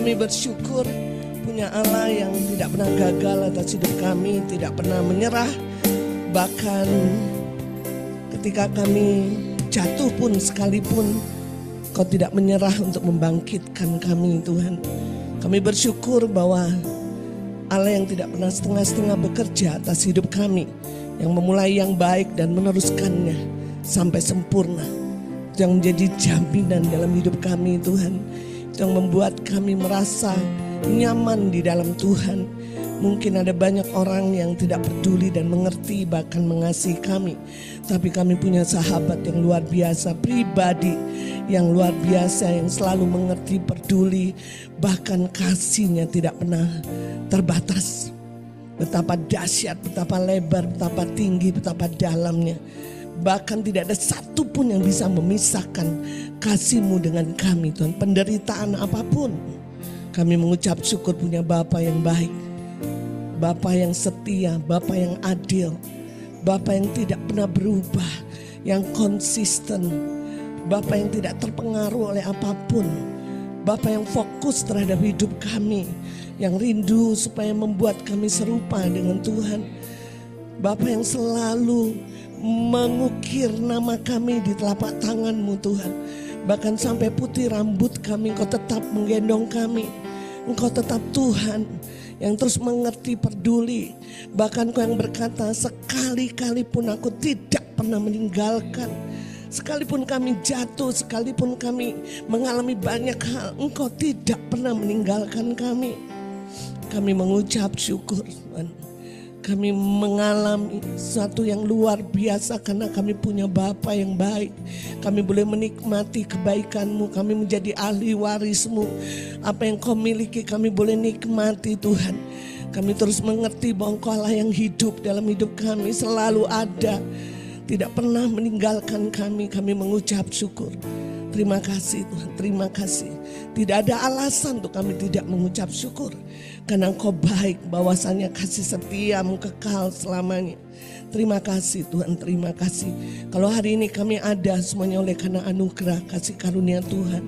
kami bersyukur punya Allah yang tidak pernah gagal atas hidup kami, tidak pernah menyerah. Bahkan ketika kami jatuh pun sekalipun, Kau tidak menyerah untuk membangkitkan kami, Tuhan. Kami bersyukur bahwa Allah yang tidak pernah setengah-setengah bekerja atas hidup kami, yang memulai yang baik dan meneruskannya sampai sempurna. Itu yang menjadi jaminan dalam hidup kami, Tuhan. Itu yang membuat kami merasa nyaman di dalam Tuhan. Mungkin ada banyak orang yang tidak peduli dan mengerti bahkan mengasihi kami. Tapi kami punya sahabat yang luar biasa, pribadi yang luar biasa yang selalu mengerti, peduli. Bahkan kasihnya tidak pernah terbatas. Betapa dahsyat, betapa lebar, betapa tinggi, betapa dalamnya. Bahkan tidak ada satu pun yang bisa memisahkan kasih-Mu dengan kami, Tuhan. Penderitaan apapun, kami mengucap syukur punya Bapa yang baik. Bapa yang setia, Bapa yang adil, Bapa yang tidak pernah berubah, yang konsisten, Bapa yang tidak terpengaruh oleh apapun, Bapa yang fokus terhadap hidup kami, yang rindu supaya membuat kami serupa dengan Tuhan. Bapa yang selalu mengukir nama kami di telapak tangan-Mu, Tuhan. Bahkan sampai putih rambut kami, Engkau tetap menggendong kami. Engkau tetap Tuhan yang terus mengerti, peduli. Bahkan Kau yang berkata, sekali-kali pun aku tidak pernah meninggalkan. Sekalipun kami jatuh, sekalipun kami mengalami banyak hal, Engkau tidak pernah meninggalkan kami. Kami mengucap syukur, Tuhan. Kami mengalami sesuatu yang luar biasa karena kami punya Bapa yang baik. Kami boleh menikmati kebaikan-Mu, kami menjadi ahli waris-Mu. Apa yang Kau miliki kami boleh nikmati, Tuhan. Kami terus mengerti bahwa Engkau Allah yang hidup dalam hidup kami, selalu ada, tidak pernah meninggalkan kami. Kami mengucap syukur. Terima kasih, Tuhan, terima kasih. Tidak ada alasan untuk kami tidak mengucap syukur. Karena Engkau baik, bahwasannya kasih setia-Mu kekal selamanya. Terima kasih, Tuhan, terima kasih. Kalau hari ini kami ada semuanya oleh karena anugerah kasih karunia Tuhan.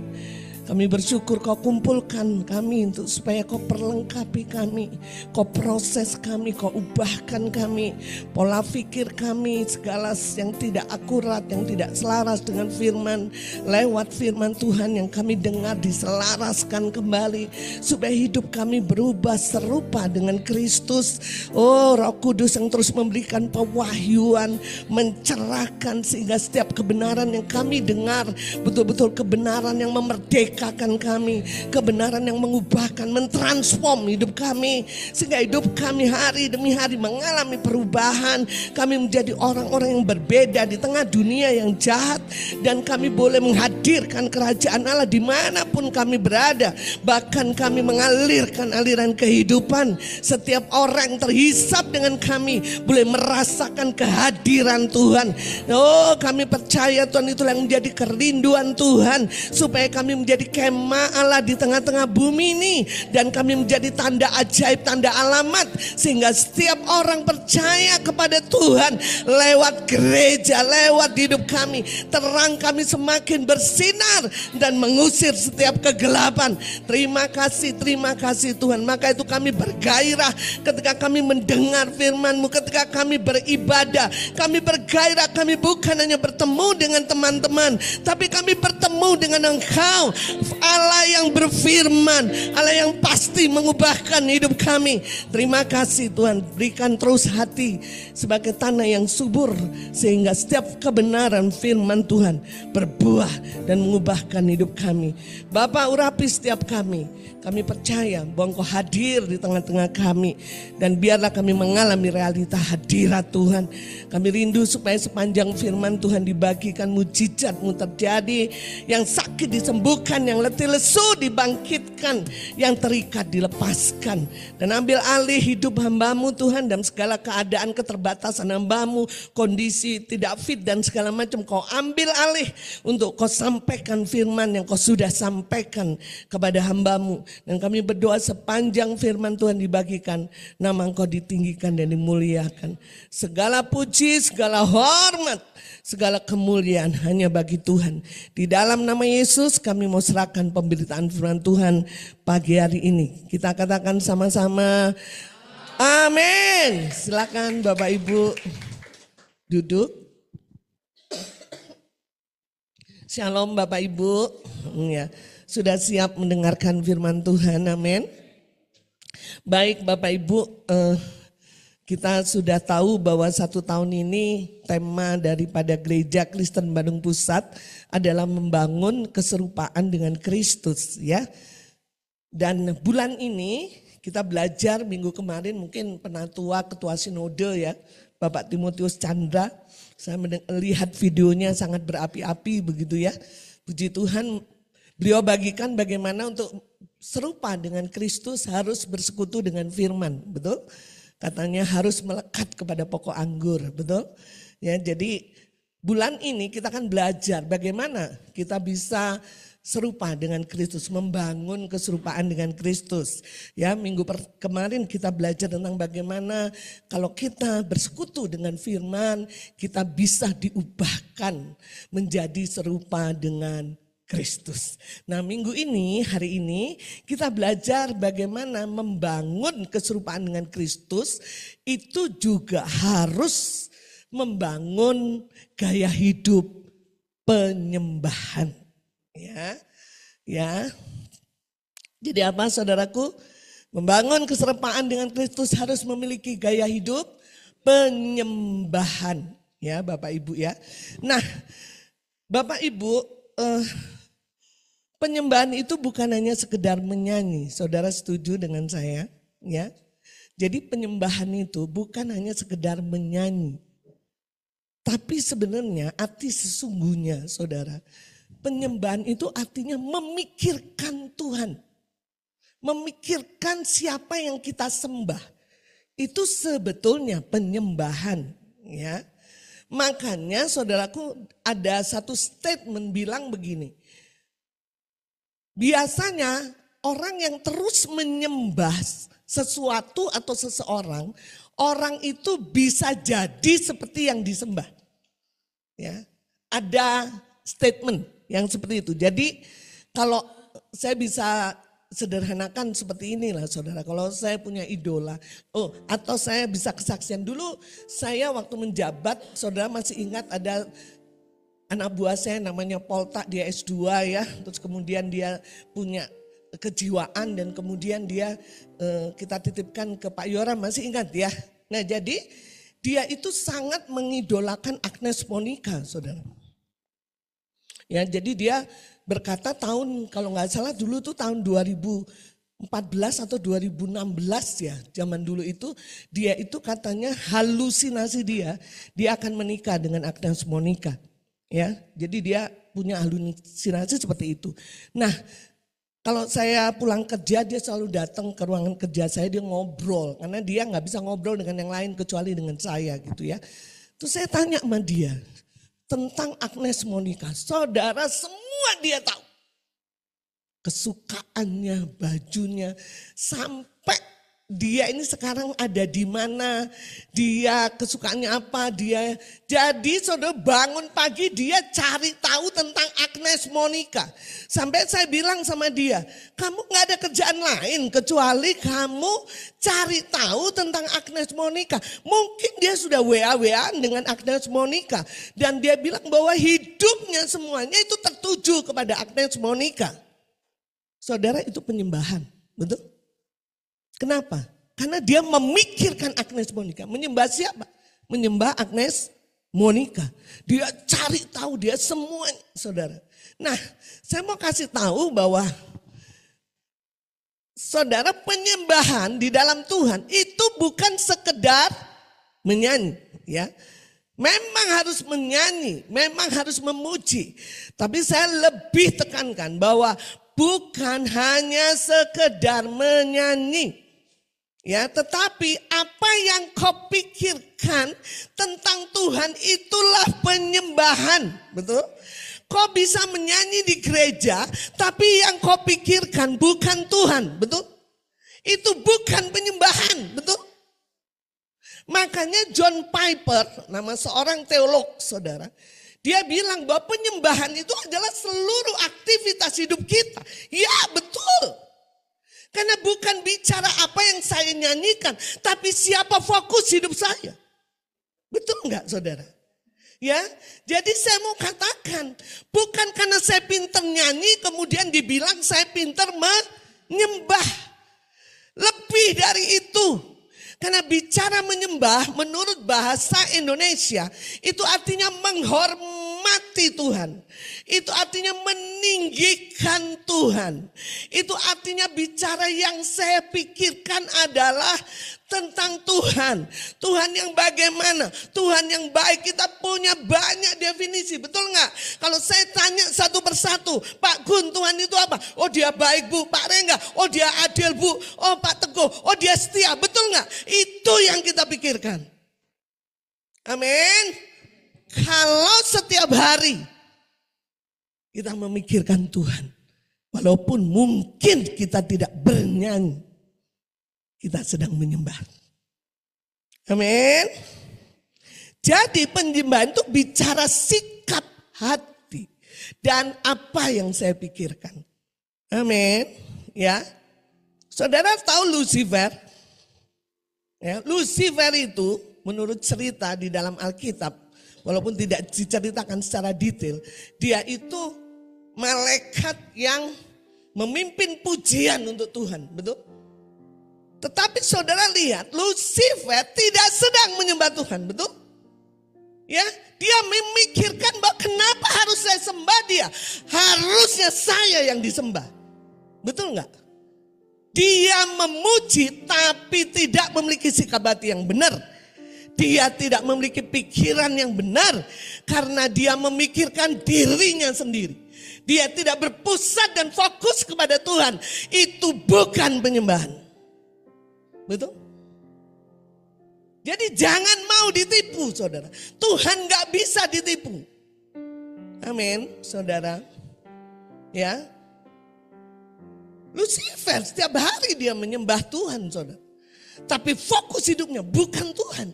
Kami bersyukur Kau kumpulkan kami untuk supaya Kau perlengkapi kami, Kau proses kami, Kau ubahkan kami, pola pikir kami, segala yang tidak akurat, yang tidak selaras dengan firman, lewat firman Tuhan yang kami dengar diselaraskan kembali, supaya hidup kami berubah serupa dengan Kristus. Oh, Roh Kudus yang terus memberikan pewahyuan, mencerahkan sehingga setiap kebenaran yang kami dengar betul-betul kebenaran yang memerdekakan kami, kebenaran yang mengubahkan, mentransform hidup kami, sehingga hidup kami hari demi hari mengalami perubahan. Kami menjadi orang-orang yang berbeda di tengah dunia yang jahat, dan kami boleh menghadirkan kerajaan Allah dimanapun kami berada. Bahkan kami mengalirkan aliran kehidupan. Setiap orang yang terhisap dengan kami boleh merasakan kehadiran Tuhan. Oh, kami percaya Tuhan, itulah yang menjadi kerinduan Tuhan, supaya kami menjadi kemah Allah di tengah-tengah bumi ini, dan kami menjadi tanda ajaib, tanda alamat, sehingga setiap orang percaya kepada Tuhan lewat gereja, lewat hidup kami. Terang kami semakin bersinar dan mengusir setiap kegelapan. Terima kasih Tuhan. Maka itu kami bergairah ketika kami mendengar firman-Mu, ketika kami beribadah. Kami bergairah, kami bukan hanya bertemu dengan teman-teman, tapi kami bertemu dengan Engkau, Allah yang berfirman, Allah yang pasti mengubahkan hidup kami. Terima kasih Tuhan, berikan terus hati sebagai tanah yang subur, sehingga setiap kebenaran firman Tuhan berbuah dan mengubahkan hidup kami. Bapa, urapi setiap kami. Kami percaya bahwa Engkau hadir di tengah-tengah kami, dan biarlah kami mengalami realita hadirat Tuhan. Kami rindu supaya sepanjang firman Tuhan dibagikan, mujizat-Mu terjadi, yang sakit disembuhkan, yang letih lesu dibangkitkan, yang terikat dilepaskan. Dan ambil alih hidup hamba-Mu Tuhan, dalam segala keadaan keterbatasan hamba-Mu, kondisi tidak fit dan segala macam, Kau ambil alih untuk Kau sampaikan firman yang Kau sudah sampaikan kepada hamba-Mu. Dan kami berdoa sepanjang firman Tuhan dibagikan, nama Engkau ditinggikan dan dimuliakan. Segala puji, segala hormat, segala kemuliaan hanya bagi Tuhan. Di dalam nama Yesus kami mau serahkan pemberitaan firman Tuhan. pagi hari ini. Kita katakan sama-sama, amin. Silakan Bapak Ibu duduk. Shalom Bapak Ibu, ya, sudah siap mendengarkan firman Tuhan, amin. Baik Bapak Ibu, kita sudah tahu bahwa 1 tahun ini tema daripada Gereja Kristen Bandung Pusat adalah membangun keserupaan dengan Kristus, ya. Dan bulan ini kita belajar minggu kemarin, mungkin penatua ketua sinode ya, Bapak Timotius Chandra. Saya melihat videonya sangat berapi-api begitu ya. Puji Tuhan, beliau bagikan bagaimana untuk serupa dengan Kristus harus bersekutu dengan firman, betul? Katanya harus melekat kepada pokok anggur, betul? Ya, jadi bulan ini kita akan belajar bagaimana kita bisa serupa dengan Kristus, membangun keserupaan dengan Kristus. Ya, minggu kemarin kita belajar tentang bagaimana kalau kita bersekutu dengan firman, kita bisa diubahkan menjadi serupa dengan Kristus. Nah, minggu ini, hari ini kita belajar bagaimana membangun keserupaan dengan Kristus itu juga harus membangun gaya hidup penyembahan. Ya. Jadi apa saudaraku? Membangun keserupaan dengan Kristus harus memiliki gaya hidup penyembahan. Ya, Bapak Ibu ya. Nah, Bapak Ibu, penyembahan itu bukan hanya sekedar menyanyi. Saudara setuju dengan saya? Ya. Jadi penyembahan itu bukan hanya sekedar menyanyi. Tapi sebenarnya arti sesungguhnya saudara, penyembahan itu artinya memikirkan Tuhan. Memikirkan siapa yang kita sembah. Itu sebetulnya penyembahan, ya. Makanya saudaraku ada satu statement bilang begini. Biasanya orang yang terus menyembah sesuatu atau seseorang, orang itu bisa jadi seperti yang disembah. Ya, ada statement yang seperti itu. Jadi kalau saya bisa sederhanakan seperti inilah saudara. Kalau saya punya idola, atau saya bisa kesaksian. Dulu saya waktu menjabat, saudara masih ingat ada anak buah saya namanya Polta, dia S2 ya. Terus kemudian dia punya kejiwaan dan kemudian dia kita titipkan ke Pak Yoram, masih ingat ya. Nah jadi dia itu sangat mengidolakan Agnes Monica saudara. Ya, jadi dia berkata kalau nggak salah dulu tuh tahun 2014 atau 2016 ya, zaman dulu itu dia itu katanya halusinasi dia akan menikah dengan Agnes Monica. Ya, jadi dia punya halusinasi seperti itu. Nah, kalau saya pulang kerja dia selalu datang ke ruangan kerja saya, dia ngobrol karena dia nggak bisa ngobrol dengan yang lain kecuali dengan saya gitu ya. Terus saya tanya sama dia tentang Agnes Monica. Saudara, semua dia tahu. Kesukaannya, bajunya, sampai dia ini sekarang ada di mana, dia kesukaannya apa, dia. Jadi saudara bangun pagi dia cari tahu tentang Agnes Monica. Sampai saya bilang sama dia, kamu gak ada kerjaan lain kecuali kamu cari tahu tentang Agnes Monica. Mungkin dia sudah WA-WAan dengan Agnes Monica. Dan dia bilang bahwa hidupnya semuanya itu tertuju kepada Agnes Monica. Saudara, itu penyembahan, betul? Kenapa? Karena dia memikirkan Agnes Monica. Menyembah siapa? Menyembah Agnes Monica. Dia cari tahu dia semuanya, saudara. Nah, saya mau kasih tahu bahwa saudara, penyembahan di dalam Tuhan itu bukan sekedar menyanyi, ya. Memang harus menyanyi, memang harus memuji. Tapi saya lebih tekankan bahwa bukan hanya sekedar menyanyi. Ya, tetapi apa yang kau pikirkan tentang Tuhan itulah penyembahan, betul? Kau bisa menyanyi di gereja, tapi yang kau pikirkan bukan Tuhan, betul? Itu bukan penyembahan, betul? Makanya John Piper, nama seorang teolog, saudara, dia bilang bahwa penyembahan itu adalah seluruh aktivitas hidup kita. Ya, betul. Karena bukan bicara apa yang saya nyanyikan, tapi siapa fokus hidup saya. Betul enggak saudara? Ya, jadi saya mau katakan, bukan karena saya pintar nyanyi kemudian dibilang saya pintar menyembah. Lebih dari itu. Karena bicara menyembah menurut bahasa Indonesia itu artinya menghormati Tuhan. Itu artinya meninggikan Tuhan. Itu artinya bicara yang saya pikirkan adalah tentang Tuhan. Tuhan yang bagaimana? Tuhan yang baik. Kita punya banyak definisi, betul nggak? Kalau saya tanya satu persatu, Pak Gun, Tuhan itu apa? Oh dia baik Bu. Pak Rengga, oh dia adil Bu. Oh Pak Teguh, oh dia setia, betul nggak? Itu yang kita pikirkan. Amin. Kalau setiap hari kita memikirkan Tuhan, walaupun mungkin kita tidak bernyanyi, kita sedang menyembah. Amin. Jadi penyembahan itu bicara sikap hati dan apa yang saya pikirkan. Amin. Ya. Saudara tahu Lucifer? Ya, Lucifer itu menurut cerita di dalam Alkitab, walaupun tidak diceritakan secara detail, dia itu malaikat yang memimpin pujian untuk Tuhan, betul? Tetapi saudara lihat, Lucifer tidak sedang menyembah Tuhan, betul? Ya, dia memikirkan bahwa kenapa harus saya sembah dia? Harusnya saya yang disembah. Betul enggak? Dia memuji tapi tidak memiliki sikap hati yang benar. Dia tidak memiliki pikiran yang benar karena dia memikirkan dirinya sendiri. Dia tidak berpusat dan fokus kepada Tuhan. Itu bukan penyembahan. Betul? Jadi jangan mau ditipu saudara. Tuhan gak bisa ditipu. Amin saudara. Ya. Lucifer setiap hari dia menyembah Tuhan saudara. Tapi fokus hidupnya bukan Tuhan.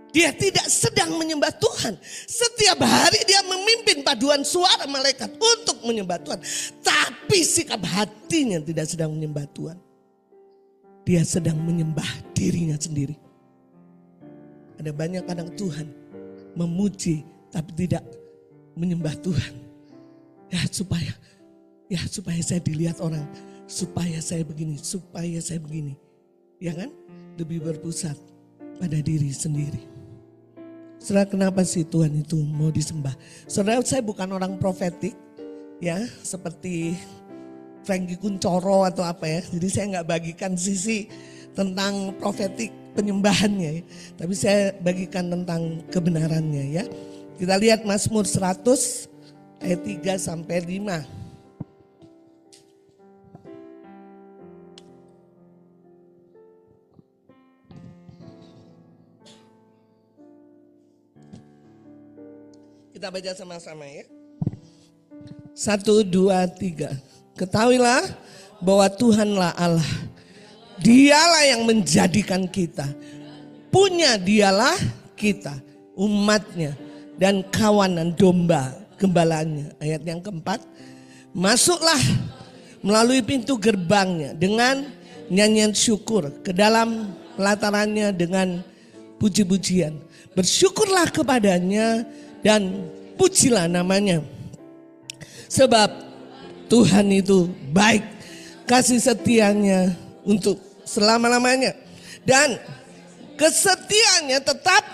Dia tidak sedang menyembah Tuhan. Setiap hari dia memimpin paduan suara malaikat untuk menyembah Tuhan. Tapi sikap hatinya tidak sedang menyembah Tuhan. Dia sedang menyembah dirinya sendiri. Ada banyak kadang Tuhan memuji tapi tidak menyembah Tuhan. Ya supaya saya dilihat orang. Supaya saya begini, supaya saya begini. Ya kan? Lebih berpusat pada diri sendiri. Saudara, kenapa sih Tuhan itu mau disembah? Saudara, saya bukan orang profetik ya, seperti Franky Kuncoro atau apa ya. Jadi saya nggak bagikan sisi tentang profetik penyembahannya ya. Tapi saya bagikan tentang kebenarannya ya. Kita lihat Mazmur 100 ayat 3 sampai 5. Kita baca sama-sama ya. 1, 2, 3. Ketahuilah bahwa Tuhanlah Allah. Dialah yang menjadikan kita. Punya dialah kita, umatnya dan kawanan domba gembalanya. Ayat yang keempat. Masuklah melalui pintu gerbangnya dengan nyanyian syukur. Ke dalam pelatarannya dengan puji-pujian. Bersyukurlah kepadanya dan pujilah namanya. Sebab Tuhan itu baik, kasih setianya untuk selama-lamanya. Dan kesetiaannya tetap.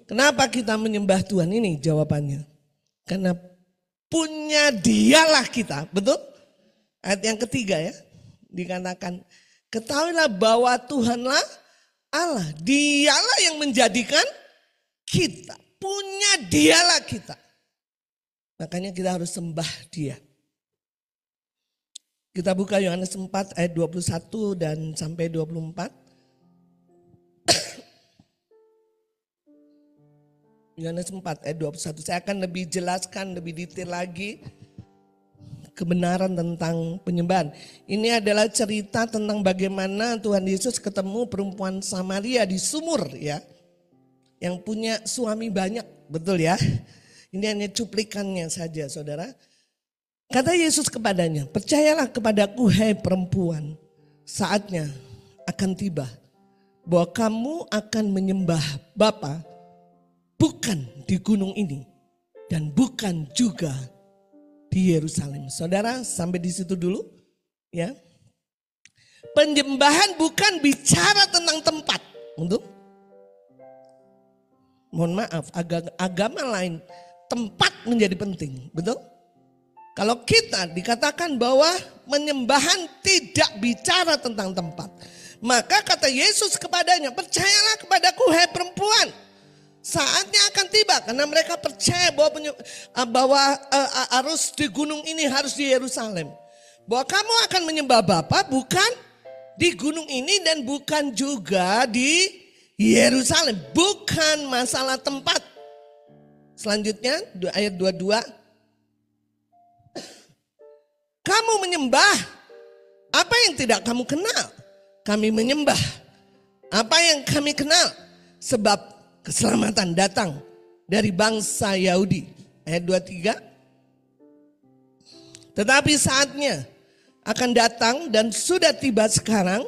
Kenapa kita menyembah Tuhan? Ini jawabannya. Karena punya dialah kita, betul? Ayat yang ketiga ya. Dikatakan, ketahuilah bahwa Tuhanlah Allah. Dialah yang menjadikan kita. Punya dialah kita. Makanya kita harus sembah dia. Kita buka Yohanes 4 ayat 21 dan sampai 24. Yohanes 4 ayat 21. Saya akan lebih jelaskan, lebih detail lagi kebenaran tentang penyembahan. Ini adalah cerita tentang bagaimana Tuhan Yesus ketemu perempuan Samaria di sumur ya. Yang punya suami banyak, betul ya. Ini hanya cuplikannya saja saudara. Kata Yesus kepadanya, percayalah kepadaku hai perempuan, saatnya akan tiba bahwa kamu akan menyembah Bapa bukan di gunung ini dan bukan juga di Yerusalem. Saudara, sampai di situ dulu ya. Penyembahan bukan bicara tentang tempat. Mohon maaf, agama lain tempat menjadi penting, betul? Kalau kita dikatakan bahwa penyembahan tidak bicara tentang tempat, maka kata Yesus kepadanya, percayalah kepadaku hai perempuan, saatnya akan tiba. Karena mereka percaya bahwa harus di gunung ini, harus di Yerusalem. Bahwa kamu akan menyembah Bapa bukan di gunung ini dan bukan juga di Yerusalem. Bukan masalah tempat. Selanjutnya ayat 22. Kamu menyembah apa yang tidak kamu kenal. Kami menyembah apa yang kami kenal. Sebab keselamatan datang dari bangsa Yahudi. Ayat 23. Tetapi saatnya akan datang dan sudah tiba sekarang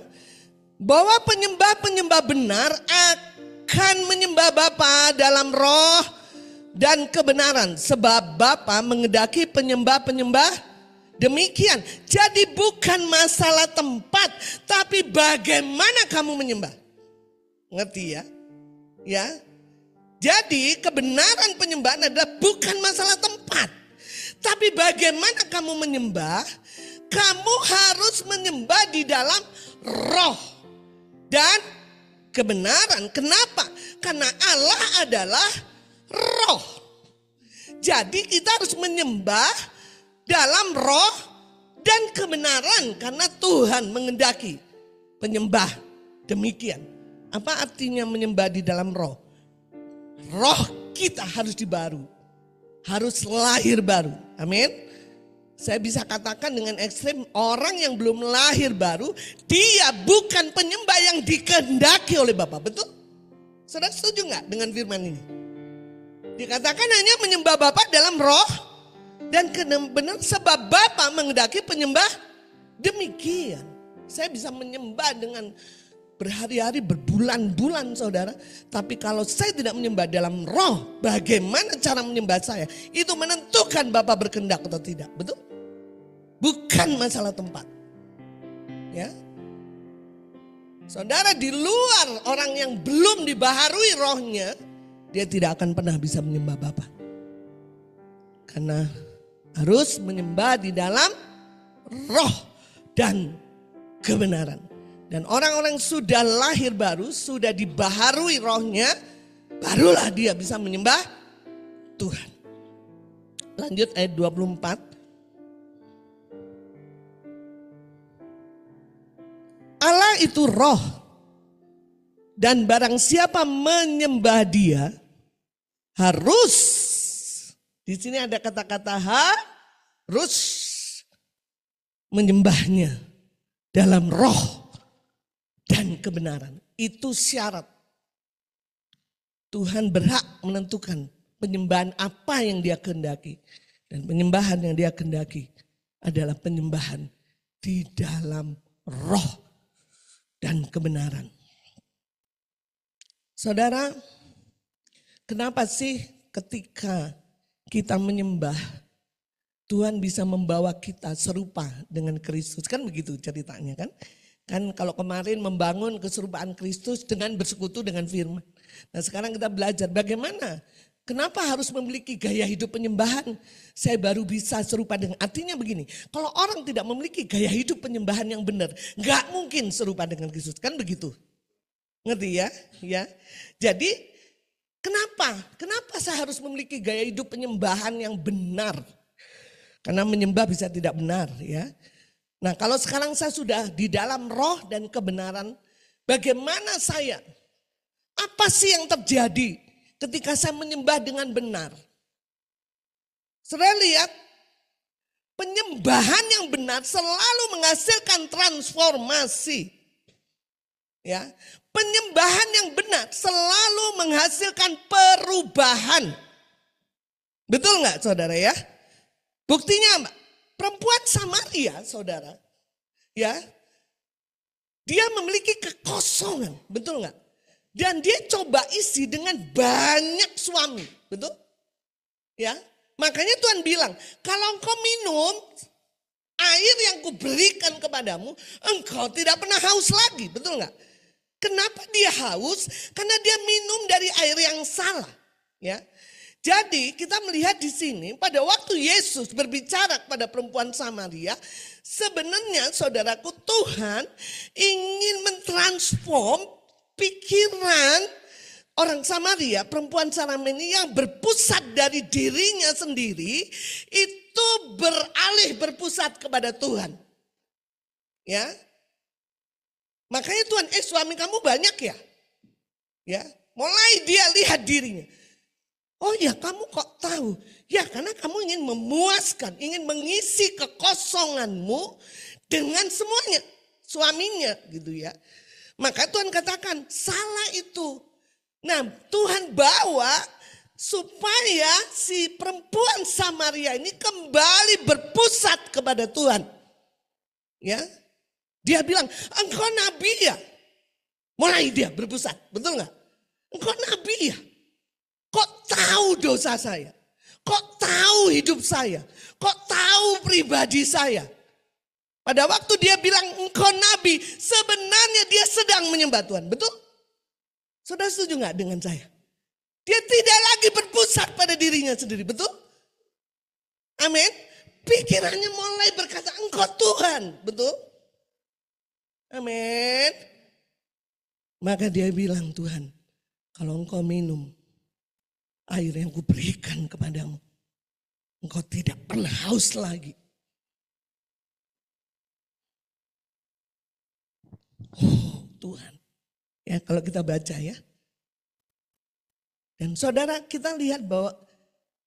bahwa penyembah-penyembah benar akan menyembah Bapa dalam roh dan kebenaran. Sebab Bapa menghendaki penyembah-penyembah demikian. Jadi bukan masalah tempat, tapi bagaimana kamu menyembah. Ngerti ya? Ya. Jadi kebenaran penyembahan adalah bukan masalah tempat, tapi bagaimana kamu menyembah. Kamu harus menyembah di dalam roh dan kebenaran. Kenapa? Karena Allah adalah roh. Jadi kita harus menyembah dalam roh dan kebenaran karena Tuhan menghendaki penyembah demikian. Apa artinya menyembah di dalam roh? Roh kita harus dibaru, harus lahir baru. Amin. Saya bisa katakan dengan ekstrem, orang yang belum lahir baru, dia bukan penyembah yang dikehendaki oleh Bapa. Betul? Saudara setuju nggak dengan firman ini? Dikatakan hanya menyembah Bapa dalam roh dan benar, sebab Bapa menghendaki penyembah demikian. Saya bisa menyembah dengan berhari-hari, berbulan-bulan saudara. Tapi kalau saya tidak menyembah dalam roh, bagaimana cara menyembah saya? Itu menentukan Bapa berkehendak atau tidak. Betul? Bukan masalah tempat. Ya. Saudara, di luar orang yang belum dibaharui rohnya, dia tidak akan pernah bisa menyembah Bapa. Karena harus menyembah di dalam roh dan kebenaran. Dan orang-orang sudah lahir baru, sudah dibaharui rohnya, barulah dia bisa menyembah Tuhan. Lanjut ayat 24. Allah itu roh, dan barang siapa menyembah dia harus, di sini ada kata-kata harus menyembahnya dalam roh dan kebenaran. Itu syarat. Tuhan berhak menentukan penyembahan apa yang dia kehendaki. Dan penyembahan yang dia kehendaki adalah penyembahan di dalam roh dan kebenaran. Saudara, kenapa sih ketika kita menyembah, Tuhan bisa membawa kita serupa dengan Kristus? Kan begitu ceritanya kan? Kan kalau kemarin membangun keserupaan Kristus dengan bersekutu dengan firman. Nah sekarang kita belajar bagaimana, kenapa harus memiliki gaya hidup penyembahan? Saya baru bisa serupa dengan, artinya begini, kalau orang tidak memiliki gaya hidup penyembahan yang benar, gak mungkin serupa dengan Kristus, kan begitu. Ngerti ya? Ya. Jadi kenapa saya harus memiliki gaya hidup penyembahan yang benar? Karena menyembah bisa tidak benar ya. Nah kalau sekarang saya sudah di dalam roh dan kebenaran, bagaimana saya? Apa sih yang terjadi ketika saya menyembah dengan benar? Saudara lihat, penyembahan yang benar selalu menghasilkan transformasi. Ya, penyembahan yang benar selalu menghasilkan perubahan. Betul nggak saudara ya? Buktinya apa? perempuan Samaria, saudara, ya, dia memiliki kekosongan, betul nggak? Dan dia coba isi dengan banyak suami, betul? Ya, makanya Tuhan bilang, kalau engkau minum air yang kuberikan kepadamu, engkau tidak pernah haus lagi, betul nggak? Kenapa dia haus? Karena dia minum dari air yang salah, ya. Jadi kita melihat di sini pada waktu Yesus berbicara kepada perempuan Samaria, sebenarnya saudaraku Tuhan ingin mentransform pikiran orang Samaria, perempuan Samaria yang berpusat dari dirinya sendiri itu beralih berpusat kepada Tuhan. Ya. Makanya Tuhan, suami kamu banyak ya? Ya, mulai dia lihat dirinya. Oh ya, kamu kok tahu? Ya, karena kamu ingin memuaskan, ingin mengisi kekosonganmu dengan semuanya, suaminya gitu ya. Maka Tuhan katakan, salah itu. Nah, Tuhan bawa supaya si perempuan Samaria ini kembali berpusat kepada Tuhan. Ya. Dia bilang, engkau nabi ya? Mulai dia berpusat, betul nggak? Engkau nabi ya? Kok tahu dosa saya? Kok tahu hidup saya? Kok tahu pribadi saya? Pada waktu dia bilang engkau nabi, sebenarnya dia sedang menyembah Tuhan, betul? Saudara setuju nggak dengan saya? Dia tidak lagi berpusat pada dirinya sendiri, betul? Amin. Pikirannya mulai berkata engkau Tuhan, betul? Amin. Maka dia bilang, Tuhan, kalau engkau minum air yang kuberikan kepadamu, engkau tidak pernah haus lagi. Oh Tuhan. Ya kalau kita baca ya. Dan saudara kita lihat bahwa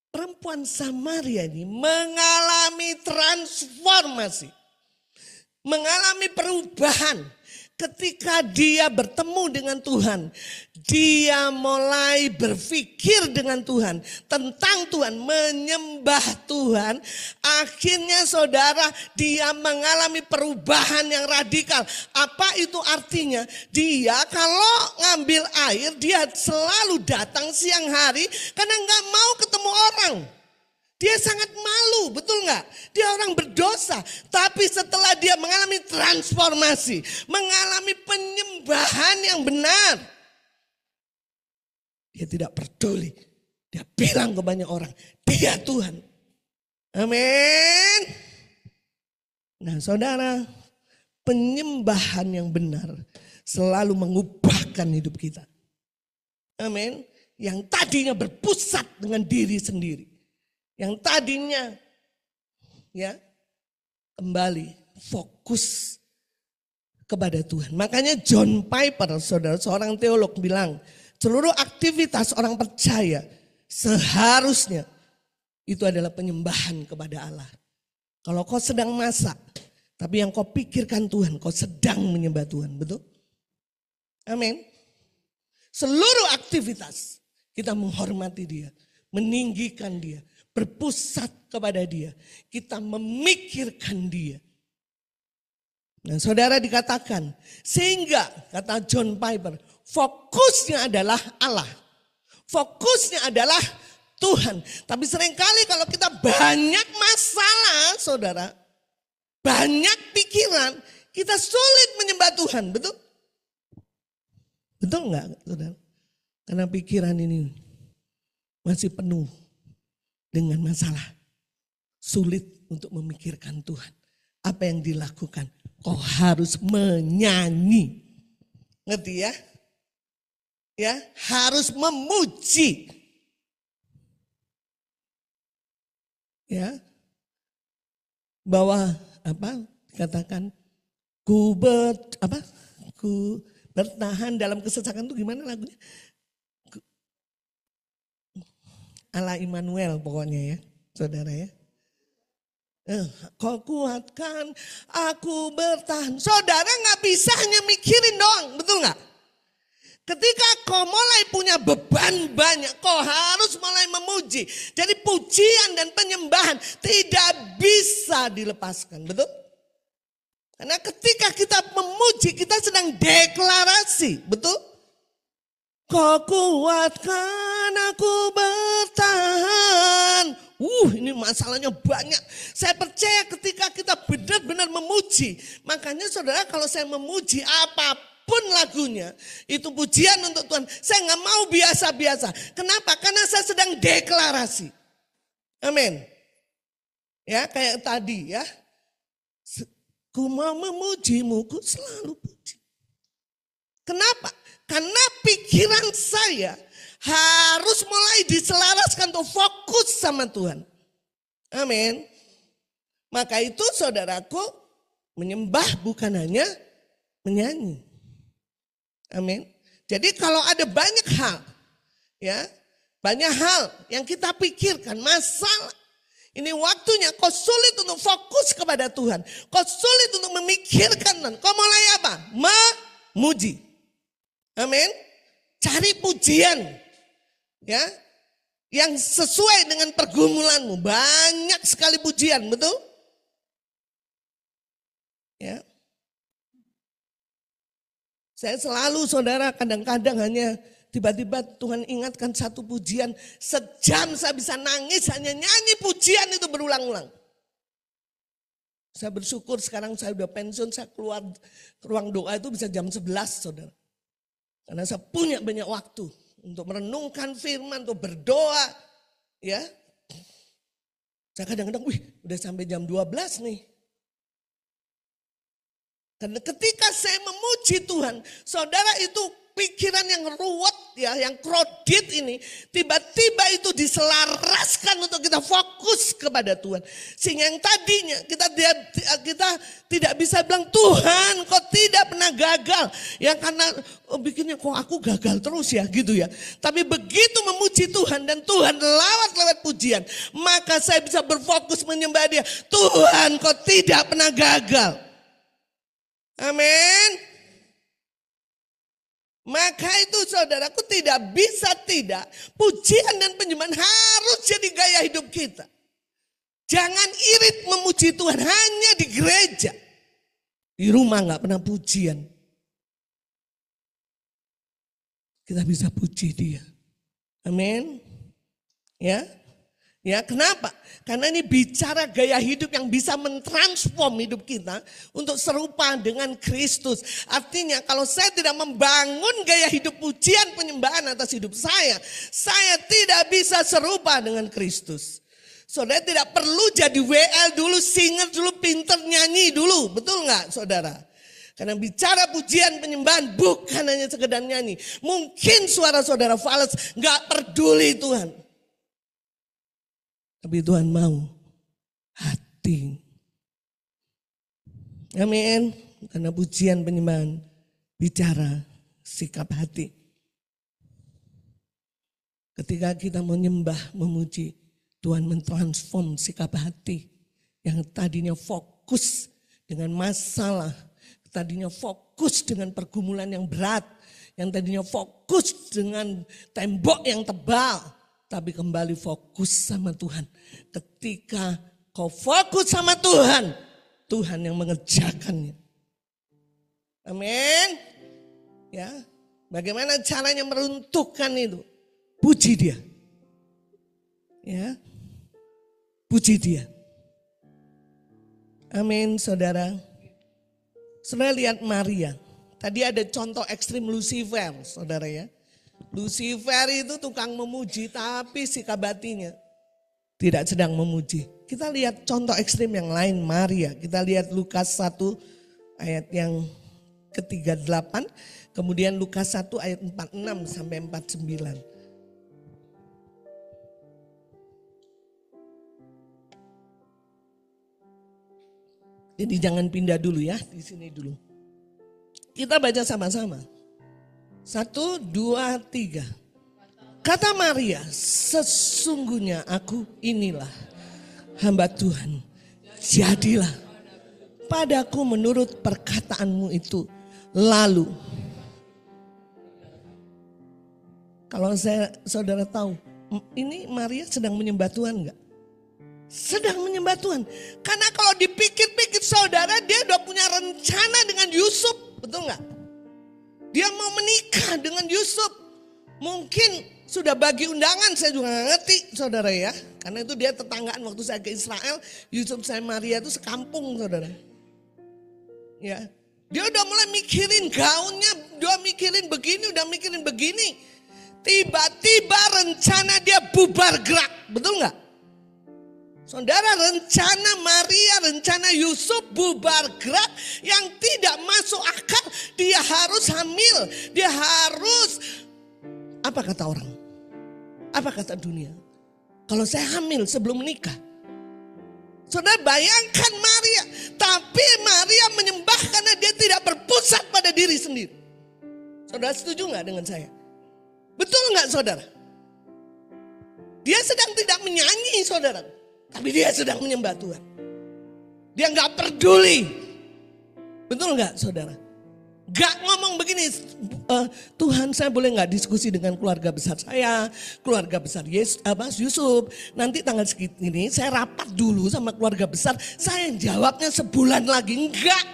perempuan Samaria ini mengalami transformasi. Mengalami perubahan. Ketika dia bertemu dengan Tuhan, dia mulai berpikir dengan Tuhan, tentang Tuhan, menyembah Tuhan. Akhirnya saudara, dia mengalami perubahan yang radikal. Apa itu artinya? Dia kalau ngambil air, dia selalu datang siang hari karena nggak mau ketemu orang. Dia sangat malu, betul nggak? Dia orang berdosa. Tapi setelah dia mengalami transformasi, mengalami penyembahan yang benar, dia tidak peduli. Dia bilang ke banyak orang, dia Tuhan. Amin. Nah saudara, penyembahan yang benar selalu mengubahkan hidup kita. Amin. Yang tadinya berpusat dengan diri sendiri. Yang tadinya ya kembali fokus kepada Tuhan. Makanya John Piper, saudara, seorang teolog bilang, seluruh aktivitas orang percaya seharusnya itu adalah penyembahan kepada Allah. Kalau kau sedang masak, tapi yang kau pikirkan Tuhan, kau sedang menyembah Tuhan, betul? Amin. Seluruh aktivitas kita menghormati Dia, meninggikan Dia, berpusat kepada Dia. Kita memikirkan Dia. Nah saudara dikatakan, sehingga kata John Piper, fokusnya adalah Allah. Fokusnya adalah Tuhan. Tapi seringkali kalau kita banyak masalah saudara, banyak pikiran, kita sulit menyembah Tuhan, betul? Betul enggak saudara? Karena pikiran ini masih penuh dengan masalah. Sulit untuk memikirkan Tuhan. Apa yang dilakukan? Kau harus menyanyi. Ngerti ya? Ya, harus memuji. Ya. Bahwa apa? Katakan ku bertahan dalam kesesakan itu gimana lagunya? Allah Immanuel pokoknya ya, saudara ya. Kau kuatkan, aku bertahan. Saudara nggak bisa hanya mikirin doang, betul nggak? Ketika kau mulai punya beban banyak, kau harus mulai memuji. Jadi pujian dan penyembahan tidak bisa dilepaskan, betul? Karena ketika kita memuji, kita sedang deklarasi, betul? Kau kuatkan aku bertahan. Ini masalahnya banyak. Saya percaya ketika kita benar-benar memuji. Makanya saudara, kalau saya memuji apapun lagunya, itu pujian untuk Tuhan. Saya nggak mau biasa-biasa. Kenapa? Karena saya sedang deklarasi. Amin. Ya, kayak tadi ya. Ku mau memujimu, ku selalu puji. Kenapa? Karena pikiran saya harus mulai diselaraskan untuk fokus sama Tuhan. Amin. Maka itu saudaraku, menyembah bukan hanya menyanyi. Amin. Jadi kalau ada banyak hal, ya, banyak hal yang kita pikirkan, masalah. Ini waktunya kau sulit untuk fokus kepada Tuhan. Kau sulit untuk memikirkan. Kau mulai apa? Memuji. Amin. Cari pujian. Ya, yang sesuai dengan pergumulanmu. Banyak sekali pujian, betul? Ya. Saya selalu saudara kadang-kadang hanya tiba-tiba Tuhan ingatkan satu pujian. Sejam saya bisa nangis hanya nyanyi pujian itu berulang-ulang. Saya bersyukur sekarang saya udah pensiun, saya keluar ke ruang doa itu bisa jam 11 saudara. Karena saya punya banyak waktu untuk merenungkan firman, untuk berdoa. Ya. Saya kadang-kadang, udah sampai jam 12 nih. Karena ketika saya memuji Tuhan, saudara itu pikiran yang ruwet ya, yang krodit ini, tiba-tiba itu diselaraskan untuk kita fokus kepada Tuhan. Sehingga yang tadinya kita tidak bisa bilang, Tuhan kok tidak pernah gagal. Ya karena bikinnya kok aku gagal terus ya gitu ya. Tapi begitu memuji Tuhan dan Tuhan lewat pujian, maka saya bisa berfokus menyembah Dia. Tuhan kok tidak pernah gagal. Amin. Maka itu saudaraku tidak bisa tidak. Pujian dan penyembahan harus jadi gaya hidup kita. Jangan irit memuji Tuhan hanya di gereja. Di rumah gak pernah pujian. Kita bisa puji Dia. Amin. Ya. Ya, kenapa? Karena ini bicara gaya hidup yang bisa mentransform hidup kita untuk serupa dengan Kristus. Artinya kalau saya tidak membangun gaya hidup pujian penyembahan atas hidup saya tidak bisa serupa dengan Kristus. Saudara tidak perlu jadi WL dulu, singer dulu, pinter nyanyi dulu. Betul nggak saudara? Karena bicara pujian penyembahan bukan hanya sekedar nyanyi. Mungkin suara saudara fals, nggak peduli Tuhan. Tapi Tuhan mau hati. Amin. Karena pujian penyembahan bicara sikap hati. Ketika kita menyembah, memuji, Tuhan mentransform sikap hati. Yang tadinya fokus dengan masalah. Tadinya fokus dengan pergumulan yang berat. Yang tadinya fokus dengan tembok yang tebal. Tapi kembali fokus sama Tuhan. Ketika kau fokus sama Tuhan, Tuhan yang mengerjakannya. Amin. Ya, bagaimana caranya meruntuhkan itu? Puji Dia. Ya, puji Dia. Amin, saudara. Saudara lihat Maria. Tadi ada contoh ekstrim Lucifer, saudara ya. Lucifer itu tukang memuji tapi sikap hatinya tidak sedang memuji. Kita lihat contoh ekstrim yang lain Maria. Kita lihat Lukas 1 ayat yang ke-38. Kemudian Lukas 1 ayat 46 sampai 49. Jadi jangan pindah dulu ya, di sini dulu. Kita baca sama-sama. 1, 2, 3. Kata Maria, sesungguhnya aku inilah hamba Tuhan. Jadilah padaku menurut perkataanmu itu. Lalu Kalau saudara tahu, ini Maria sedang menyembah Tuhan enggak? Sedang menyembah Tuhan. Karena kalau dipikir-pikir saudara, dia udah punya rencana dengan Yusuf, betul enggak? Dia mau menikah dengan Yusuf. Mungkin sudah bagi undangan, saya juga gak ngerti saudara ya. Karena itu dia tetanggaan waktu saya ke Israel, Yusuf sama Maria itu sekampung saudara. Ya, dia udah mulai mikirin gaunnya, udah mikirin begini, udah mikirin begini. Tiba-tiba rencana dia bubar gerak, betul nggak? Saudara, rencana Maria, rencana Yusuf bubar gerak yang tidak masuk akal. Dia harus hamil, dia harus, apa kata orang? Apa kata dunia? Kalau saya hamil sebelum menikah. Saudara bayangkan Maria, tapi Maria menyembah karena dia tidak berpusat pada diri sendiri. Saudara setuju nggak dengan saya? Betul nggak saudara? Dia sedang tidak menyanyi saudara, tapi dia sedang menyembah Tuhan. Dia nggak peduli. Betul nggak saudara? Gak ngomong begini, Tuhan saya boleh gak diskusi dengan keluarga besar saya, keluarga besar Yusuf. Nanti tanggal segini saya rapat dulu sama keluarga besar, saya jawabnya sebulan lagi. Enggak.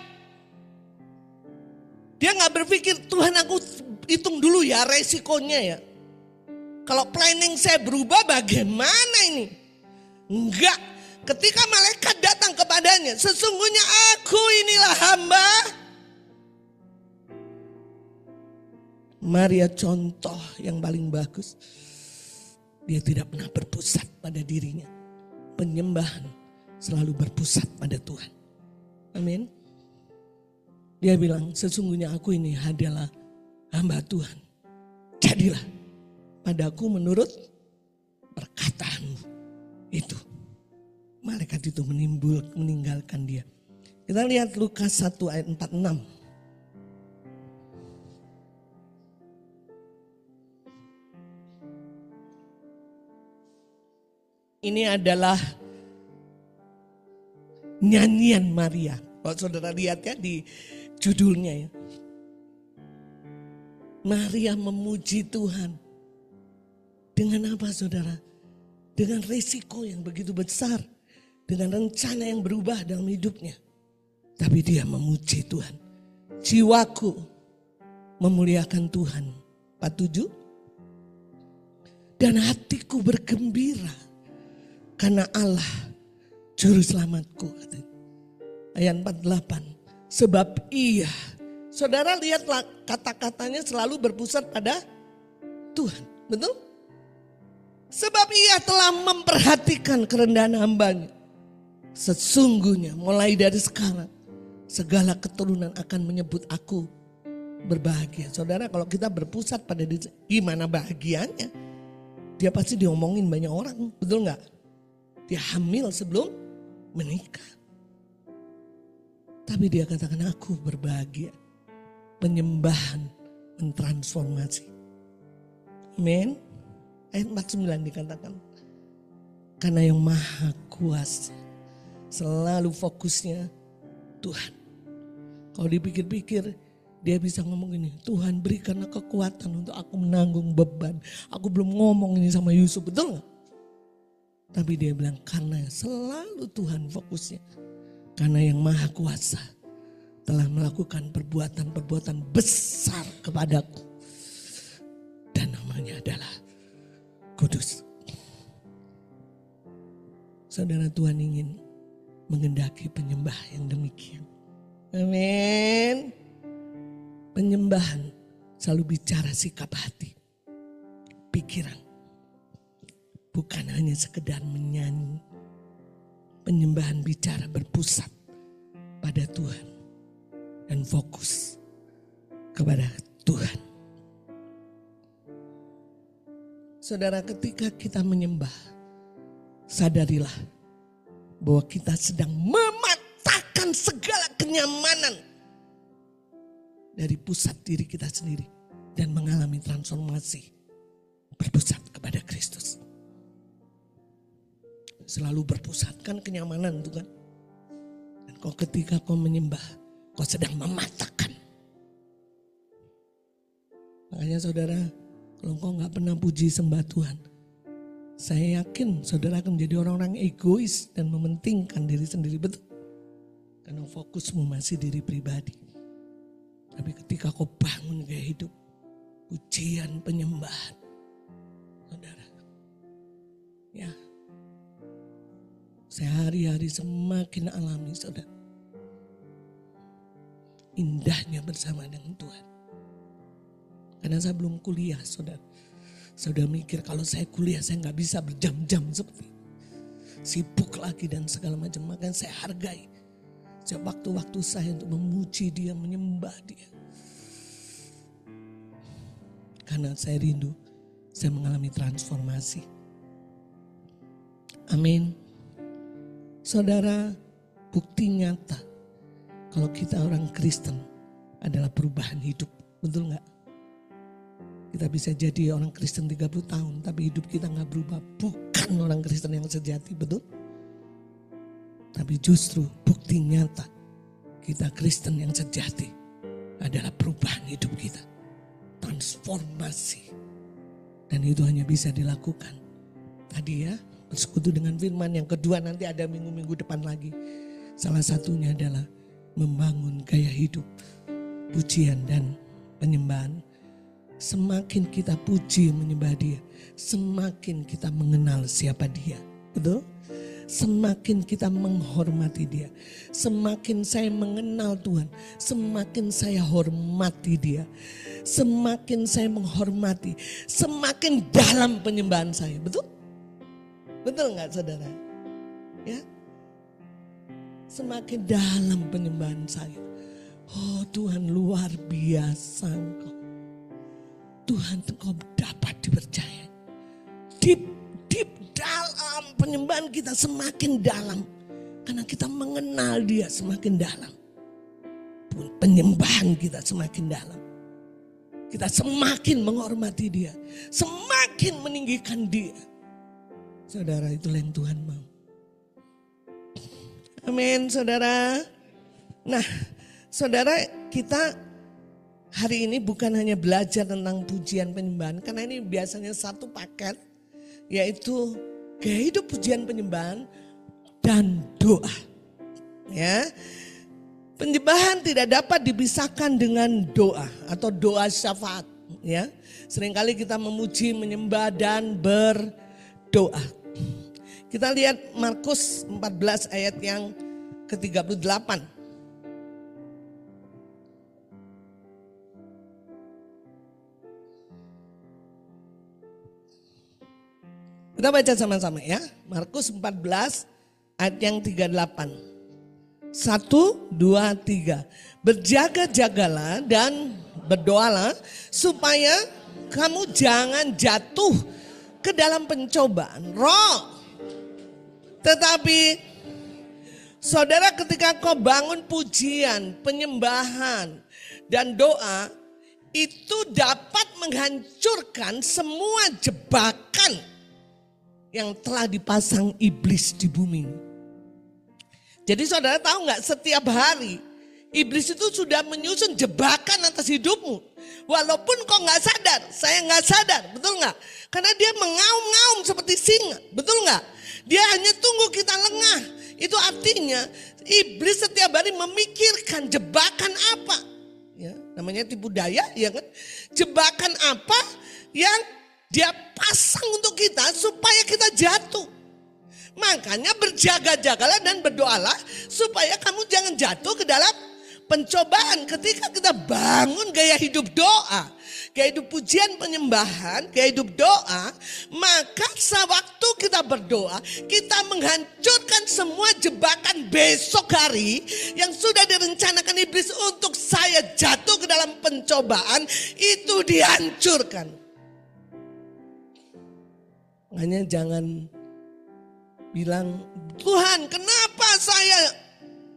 Dia gak berpikir, Tuhan aku hitung dulu ya resikonya ya. Kalau planning saya berubah bagaimana ini? Enggak. Ketika malaikat datang kepadanya, sesungguhnya aku inilah hamba. Maria contoh yang paling bagus. Dia tidak pernah berpusat pada dirinya. Penyembahan selalu berpusat pada Tuhan. Amin. Dia bilang, sesungguhnya aku ini adalah hamba Tuhan. Jadilah padaku menurut perkataanmu. Itu. Malaikat itu meninggalkan dia. Kita lihat Lukas 1 ayat 46. Ini adalah nyanyian Maria. Kalau saudara lihat ya di judulnya ya. Maria memuji Tuhan. Dengan apa saudara? Dengan risiko yang begitu besar. Dengan rencana yang berubah dalam hidupnya. Tapi dia memuji Tuhan. Jiwaku memuliakan Tuhan. 47. Dan hatiku bergembira. Karena Allah juru selamatku. Ayat 48. Sebab ia. Saudara lihatlah kata-katanya selalu berpusat pada Tuhan. Betul? Sebab ia telah memperhatikan kerendahan hambanya. Sesungguhnya mulai dari sekarang. Segala keturunan akan menyebut aku berbahagia. Saudara kalau kita berpusat pada diri. Gimana bahagianya? Dia pasti diomongin banyak orang. Betul gak? Dia hamil sebelum menikah. Tapi dia katakan aku berbahagia. Penyembahan mentransformasi. Amin. Ayat 49 dikatakan. Karena yang maha kuasa. Selalu fokusnya Tuhan. Kalau dipikir-pikir dia bisa ngomong gini. Tuhan berikanlah kekuatan untuk aku menanggung beban. Aku belum ngomong ini sama Yusuf, betul gak? Tapi dia bilang karena selalu Tuhan fokusnya. Karena yang maha kuasa telah melakukan perbuatan-perbuatan besar kepadaku. Dan namanya adalah Kudus. Saudara, Tuhan ingin mengendaki penyembah yang demikian. Amin. Penyembahan selalu bicara sikap hati, pikiran. Bukan hanya sekedar menyanyi. Penyembahan bicara berpusat pada Tuhan. Dan fokus kepada Tuhan. Saudara, ketika kita menyembah. Sadarilah bahwa kita sedang mematahkan segala kenyamanan. Dari pusat diri kita sendiri. Dan mengalami transformasi. Berpusat kepada Kristus. Selalu berpusatkan kenyamanan itu kan. Dan ketika kau menyembah, kau sedang mematahkan. Makanya saudara, Kalau engkau gak pernah puji sembah Tuhan, saya yakin saudara akan menjadi orang-orang egois dan mementingkan diri sendiri, betul? Karena fokusmu masih diri pribadi. Tapi ketika kau bangun gaya hidup, pujian, penyembahan, saudara, ya, saya hari-hari semakin alami, saudara, indahnya bersama dengan Tuhan. Karena saya belum kuliah, saudara. Saya udah mikir kalau saya kuliah saya nggak bisa berjam-jam seperti itu. Sibuk lagi dan segala macam. Makanya saya hargai setiap waktu-waktu saya untuk memuji Dia, menyembah Dia. Karena saya rindu, saya mengalami transformasi. Amin. Saudara, bukti nyata kalau kita orang Kristen adalah perubahan hidup. Betul nggak? Kita bisa jadi orang Kristen 30 tahun tapi hidup kita gak berubah. Bukan orang Kristen yang sejati, betul? Tapi justru bukti nyata kita Kristen yang sejati adalah perubahan hidup kita. Transformasi. Dan itu hanya bisa dilakukan. Tadi ya, bersekutu dengan firman. Yang kedua nanti ada minggu-minggu depan lagi. Salah satunya adalah membangun gaya hidup, pujian dan penyembahan. Semakin kita puji menyembah Dia, semakin kita mengenal siapa Dia. Betul? Semakin kita menghormati Dia. Semakin saya mengenal Tuhan, semakin saya hormati Dia. Semakin saya menghormati, semakin dalam penyembahan saya. Betul? Betul enggak saudara? Ya? Semakin dalam penyembahan saya. Oh Tuhan, luar biasa Engkau. Tuhan, Engkau dapat dipercaya. Deep dalam penyembahan kita semakin dalam. Karena kita mengenal Dia semakin dalam. Penyembahan kita semakin dalam. Kita semakin menghormati Dia. Semakin meninggikan Dia. Saudara, itulah yang Tuhan mau. Amin, saudara. Nah, saudara, kita hari ini bukan hanya belajar tentang pujian penyembahan, karena ini biasanya satu paket, yaitu gaya hidup pujian penyembahan dan doa. Ya, penyembahan tidak dapat dipisahkan dengan doa atau doa syafaat. Ya, seringkali kita memuji, menyembah dan berdoa. Kita lihat Markus 14 ayat yang ke-38. Kita baca sama-sama ya. Markus 14 ayat yang 38. 1, 2, 3. Berjaga-jagalah dan berdoalah supaya kamu jangan jatuh ke dalam pencobaan roh. Tetapi saudara, ketika kau bangun pujian, penyembahan dan doa, itu dapat menghancurkan semua jebakan yang telah dipasang iblis di bumi. Jadi saudara tahu gak, setiap hari iblis itu sudah menyusun jebakan atas hidupmu. Walaupun kau gak sadar, saya gak sadar, betul gak? Karena dia mengaum-ngaum seperti singa, betul gak? Dia hanya tunggu kita lengah. Itu artinya iblis setiap hari memikirkan jebakan apa. Ya, namanya tipu daya, ya kan? Jebakan apa yang Dia pasang untuk kita supaya kita jatuh. Makanya berjaga-jagalah dan berdoalah supaya kamu jangan jatuh ke dalam pencobaan. Ketika kita bangun gaya hidup doa, gaya hidup pujian penyembahan, gaya hidup doa, maka sewaktu kita berdoa, kita menghancurkan semua jebakan besok hari yang sudah direncanakan iblis untuk saya jatuh ke dalam pencobaan, itu dihancurkan. Makanya jangan bilang, Tuhan kenapa saya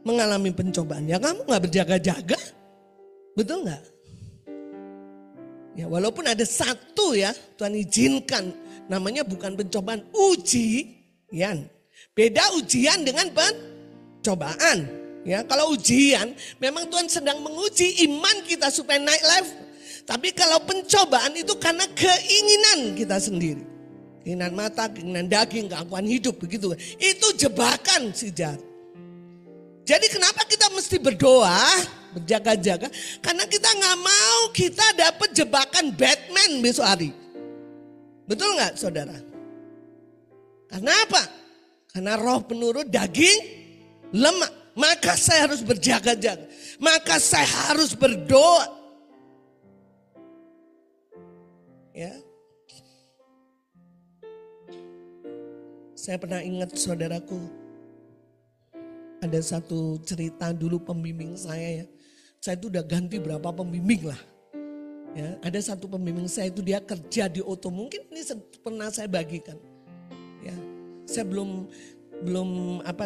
mengalami pencobaan? Ya kamu gak berjaga-jaga, betul gak? Ya walaupun ada satu ya, Tuhan izinkan, namanya bukan pencobaan, ujian. Beda ujian dengan pencobaan. Ya, kalau ujian memang Tuhan sedang menguji iman kita supaya naik level. Tapi kalau pencobaan itu karena keinginan kita sendiri. Keinginan mata, keinginan daging, keangkuhan hidup begitu. Itu jebakan si jahat. Jadi kenapa kita mesti berdoa, berjaga-jaga? Karena kita nggak mau kita dapat jebakan Batman besok hari. Betul nggak saudara? Karena apa? Karena roh penurut daging lemah. Maka saya harus berjaga-jaga. Maka saya harus berdoa. Ya. Saya pernah ingat saudaraku. Ada satu cerita dulu pembimbing saya ya. Saya itu udah ganti berapa pembimbing lah. Ya, ada satu pembimbing saya itu dia kerja di Oto. Mungkin ini pernah saya bagikan. Ya, saya belum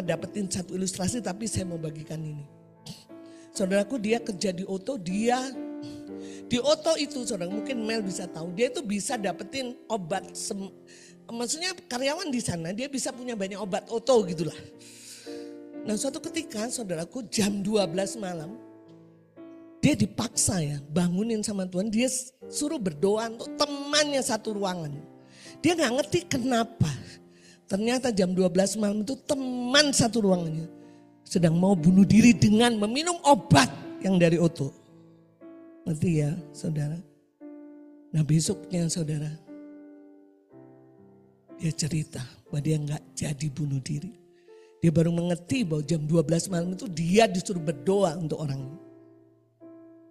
dapetin satu ilustrasi tapi saya mau bagikan ini. Saudaraku dia kerja di Oto, di Oto itu saudara mungkin Mel bisa tahu. Dia itu bisa dapetin obat, maksudnya karyawan di sana dia bisa punya banyak obat Oto gitulah. Nah suatu ketika saudaraku jam 12 malam dia dipaksa ya bangunin sama Tuhan. Dia suruh berdoa untuk temannya satu ruangan. Dia gak ngerti kenapa. Ternyata jam 12 malam itu teman satu ruangannya sedang mau bunuh diri dengan meminum obat yang dari Oto. Ngerti ya saudara. Nah besoknya saudara dia cerita bahwa dia gak jadi bunuh diri. Dia baru mengerti bahwa jam 12 malam itu dia disuruh berdoa untuk orang ini.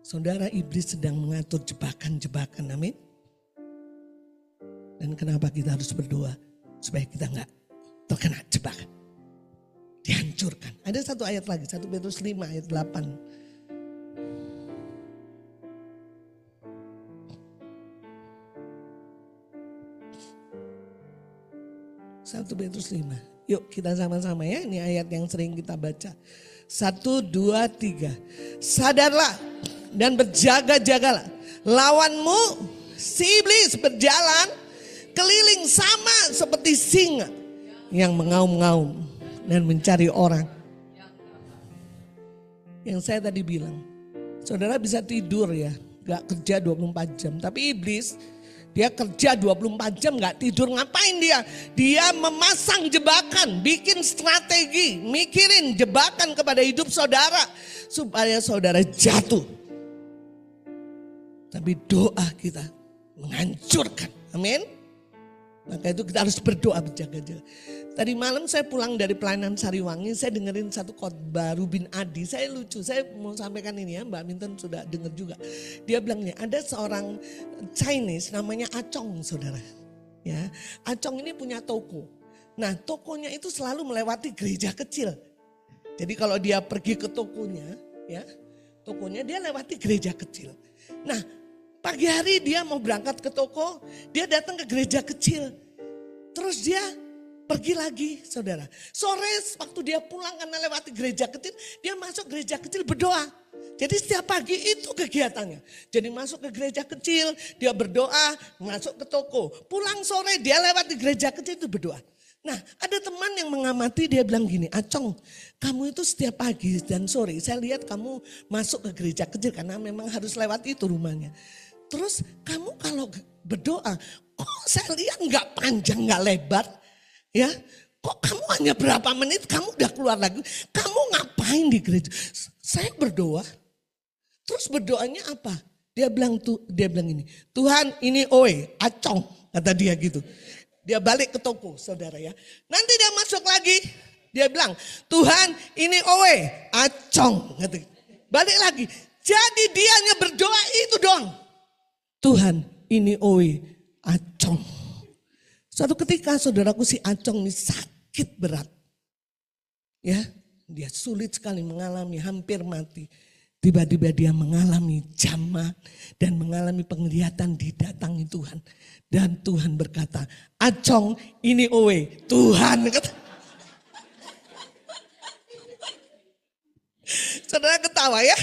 Saudara, iblis sedang mengatur jebakan-jebakan, amin. Dan kenapa kita harus berdoa? Supaya kita enggak terkena jebakan. Dihancurkan. Ada satu ayat lagi, 1 Petrus 5 ayat 8. 1 Petrus 5. Yuk kita sama-sama ya, ini ayat yang sering kita baca. 1, 2, 3. Sadarlah dan berjaga-jagalah. Lawanmu si iblis berjalan keliling sama seperti singa yang mengaum-ngaum dan mencari orang. Yang saya tadi bilang, saudara bisa tidur ya, gak kerja 24 jam. Tapi iblis dia kerja 24 jam gak tidur, ngapain dia? Dia memasang jebakan, bikin strategi, mikirin jebakan kepada hidup saudara. Supaya saudara jatuh. Tapi doa kita menghancurkan, amin. Maka itu kita harus berdoa berjaga-jaga. Tadi malam saya pulang dari pelayanan Sariwangi, saya dengerin satu khotbah Rubin Adi. Saya lucu, saya mau sampaikan ini ya, Mbak Minton sudah dengar juga. Dia bilangnya ada seorang Chinese namanya Acong saudara. Ya, Acong ini punya toko. Nah tokonya itu selalu melewati gereja kecil. Jadi kalau dia pergi ke tokonya, ya tokonya dia lewati gereja kecil. Nah pagi hari dia mau berangkat ke toko, dia datang ke gereja kecil. Terus dia pergi lagi saudara. Sore waktu dia pulang karena lewati gereja kecil, dia masuk gereja kecil berdoa. Jadi setiap pagi itu kegiatannya. Jadi masuk ke gereja kecil, dia berdoa, masuk ke toko. Pulang sore dia lewati gereja kecil itu berdoa. Nah ada teman yang mengamati, dia bilang gini, Acong kamu itu setiap pagi dan sore saya lihat kamu masuk ke gereja kecil karena memang harus lewat itu rumahnya. Terus kamu kalau berdoa, kok saya lihat gak panjang, gak lebar. Ya, kok kamu hanya berapa menit kamu udah keluar lagi. Kamu ngapain di gereja? Saya berdoa. Terus berdoanya apa? Dia bilang ini, Tuhan ini oe, Acong, kata dia gitu. Dia balik ke toko, saudara ya. Nanti dia masuk lagi, dia bilang, Tuhan ini oe, Acong, kata. Balik lagi. Jadi dia hanya berdoa itu doang. Tuhan ini oe, Acong. Suatu ketika saudaraku si Acong ini sakit berat. Ya, dia sulit sekali mengalami, hampir mati. Tiba-tiba dia mengalami jamah dan mengalami penglihatan didatangi Tuhan. Dan Tuhan berkata, Acong ini owe, Tuhan. Saudara ketawa ya.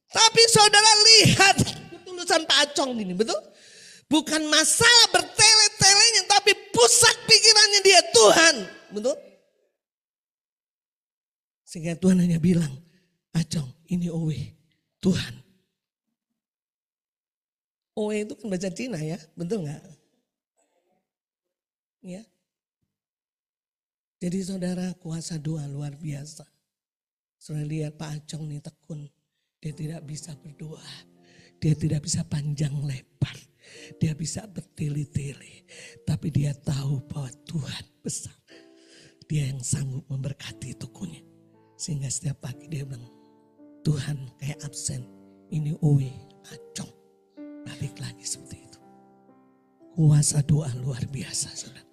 Tapi saudara lihat ketulusan Pak Acong ini, betul? Bukan masalah bertele-telenya, tapi pusat pikirannya dia Tuhan. Betul? Sehingga Tuhan hanya bilang, Acong ini owe, Tuhan. OE itu kan bahasa Cina ya, betul nggak? Ya. Jadi saudara, kuasa doa luar biasa. Saudara lihat Pak Acong nih tekun. Dia tidak bisa berdoa. Dia tidak bisa panjang lebar. Dia bisa bertele-tele. Tapi dia tahu bahwa Tuhan besar. Dia yang sanggup memberkati tukunya. Sehingga setiap pagi dia bilang, Tuhan kayak absen. Ini Owe, Acong. Balik lagi seperti itu. Kuasa doa luar biasa saudara.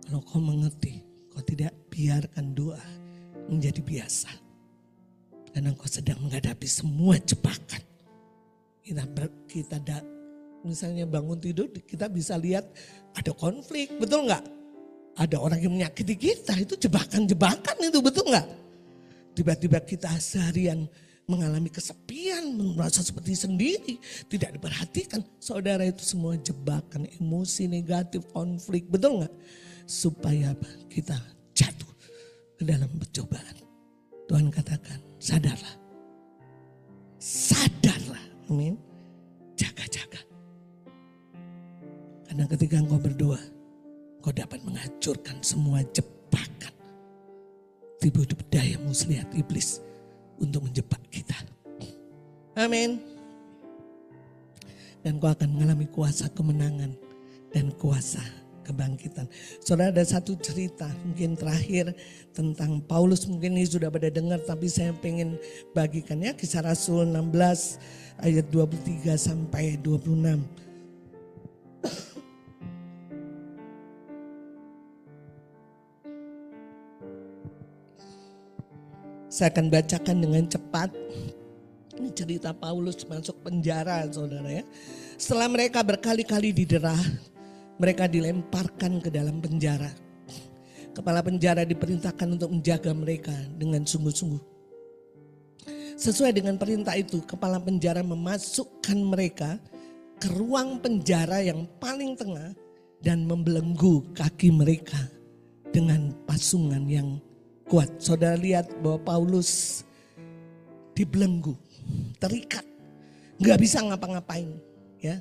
Kalau kau mengerti, kau tidak biarkan doa menjadi biasa. Karena kau sedang menghadapi semua jebakan. Kita misalnya bangun tidur, kita bisa lihat ada konflik, betul nggak? Ada orang yang menyakiti kita, itu jebakan-jebakan itu, betul nggak? Tiba-tiba kita seharian mengalami kesepian, merasa seperti sendiri, tidak diperhatikan. Saudara, itu semua jebakan, emosi negatif, konflik, betul nggak? Supaya apa? Kita jatuh ke dalam percobaan. Tuhan katakan, sadarlah. Sadarlah. Amin. Jaga-jaga. Karena ketika engkau berdoa, engkau dapat menghancurkan semua jebakan. Tipu daya muslihat iblis untuk menjebak kita. Amin. Dan kau akan mengalami kuasa kemenangan dan kuasa kebangkitan. Saudara, ada satu cerita mungkin terakhir tentang Paulus, mungkin ini sudah pada dengar tapi saya pengen bagikan ya, Kisah Rasul 16 ayat 23 sampai 26. Saya akan bacakan dengan cepat. Ini cerita Paulus masuk penjara, saudara ya. Setelah mereka berkali-kali didera, mereka dilemparkan ke dalam penjara. Kepala penjara diperintahkan untuk menjaga mereka dengan sungguh-sungguh. Sesuai dengan perintah itu, kepala penjara memasukkan mereka ke ruang penjara yang paling tengah dan membelenggu kaki mereka dengan pasungan yang kuat. Saudara lihat bahwa Paulus dibelenggu, terikat, nggak bisa ngapa-ngapain, ya.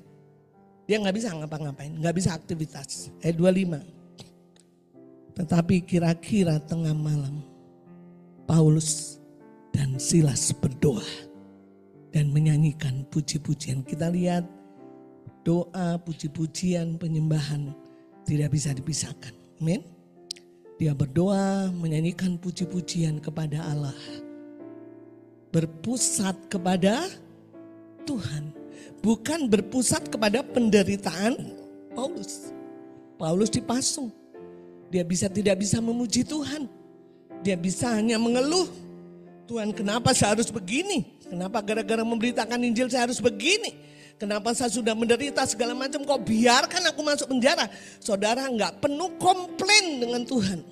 Dia nggak bisa ngapa-ngapain, nggak bisa aktivitas. Ayat 25. Tetapi kira-kira tengah malam, Paulus dan Silas berdoa dan menyanyikan puji-pujian. Kita lihat doa, puji-pujian, penyembahan tidak bisa dipisahkan. Amin. Dia berdoa, menyanyikan puji-pujian kepada Allah. Berpusat kepada Tuhan. Bukan berpusat kepada penderitaan Paulus. Paulus dipasung. Dia tidak bisa memuji Tuhan. Dia bisa hanya mengeluh. Tuhan, kenapa saya harus begini? Kenapa gara-gara memberitakan Injil saya harus begini? Kenapa saya sudah menderita segala macam, kok biarkan aku masuk penjara? Saudara, enggak penuh komplain dengan Tuhan.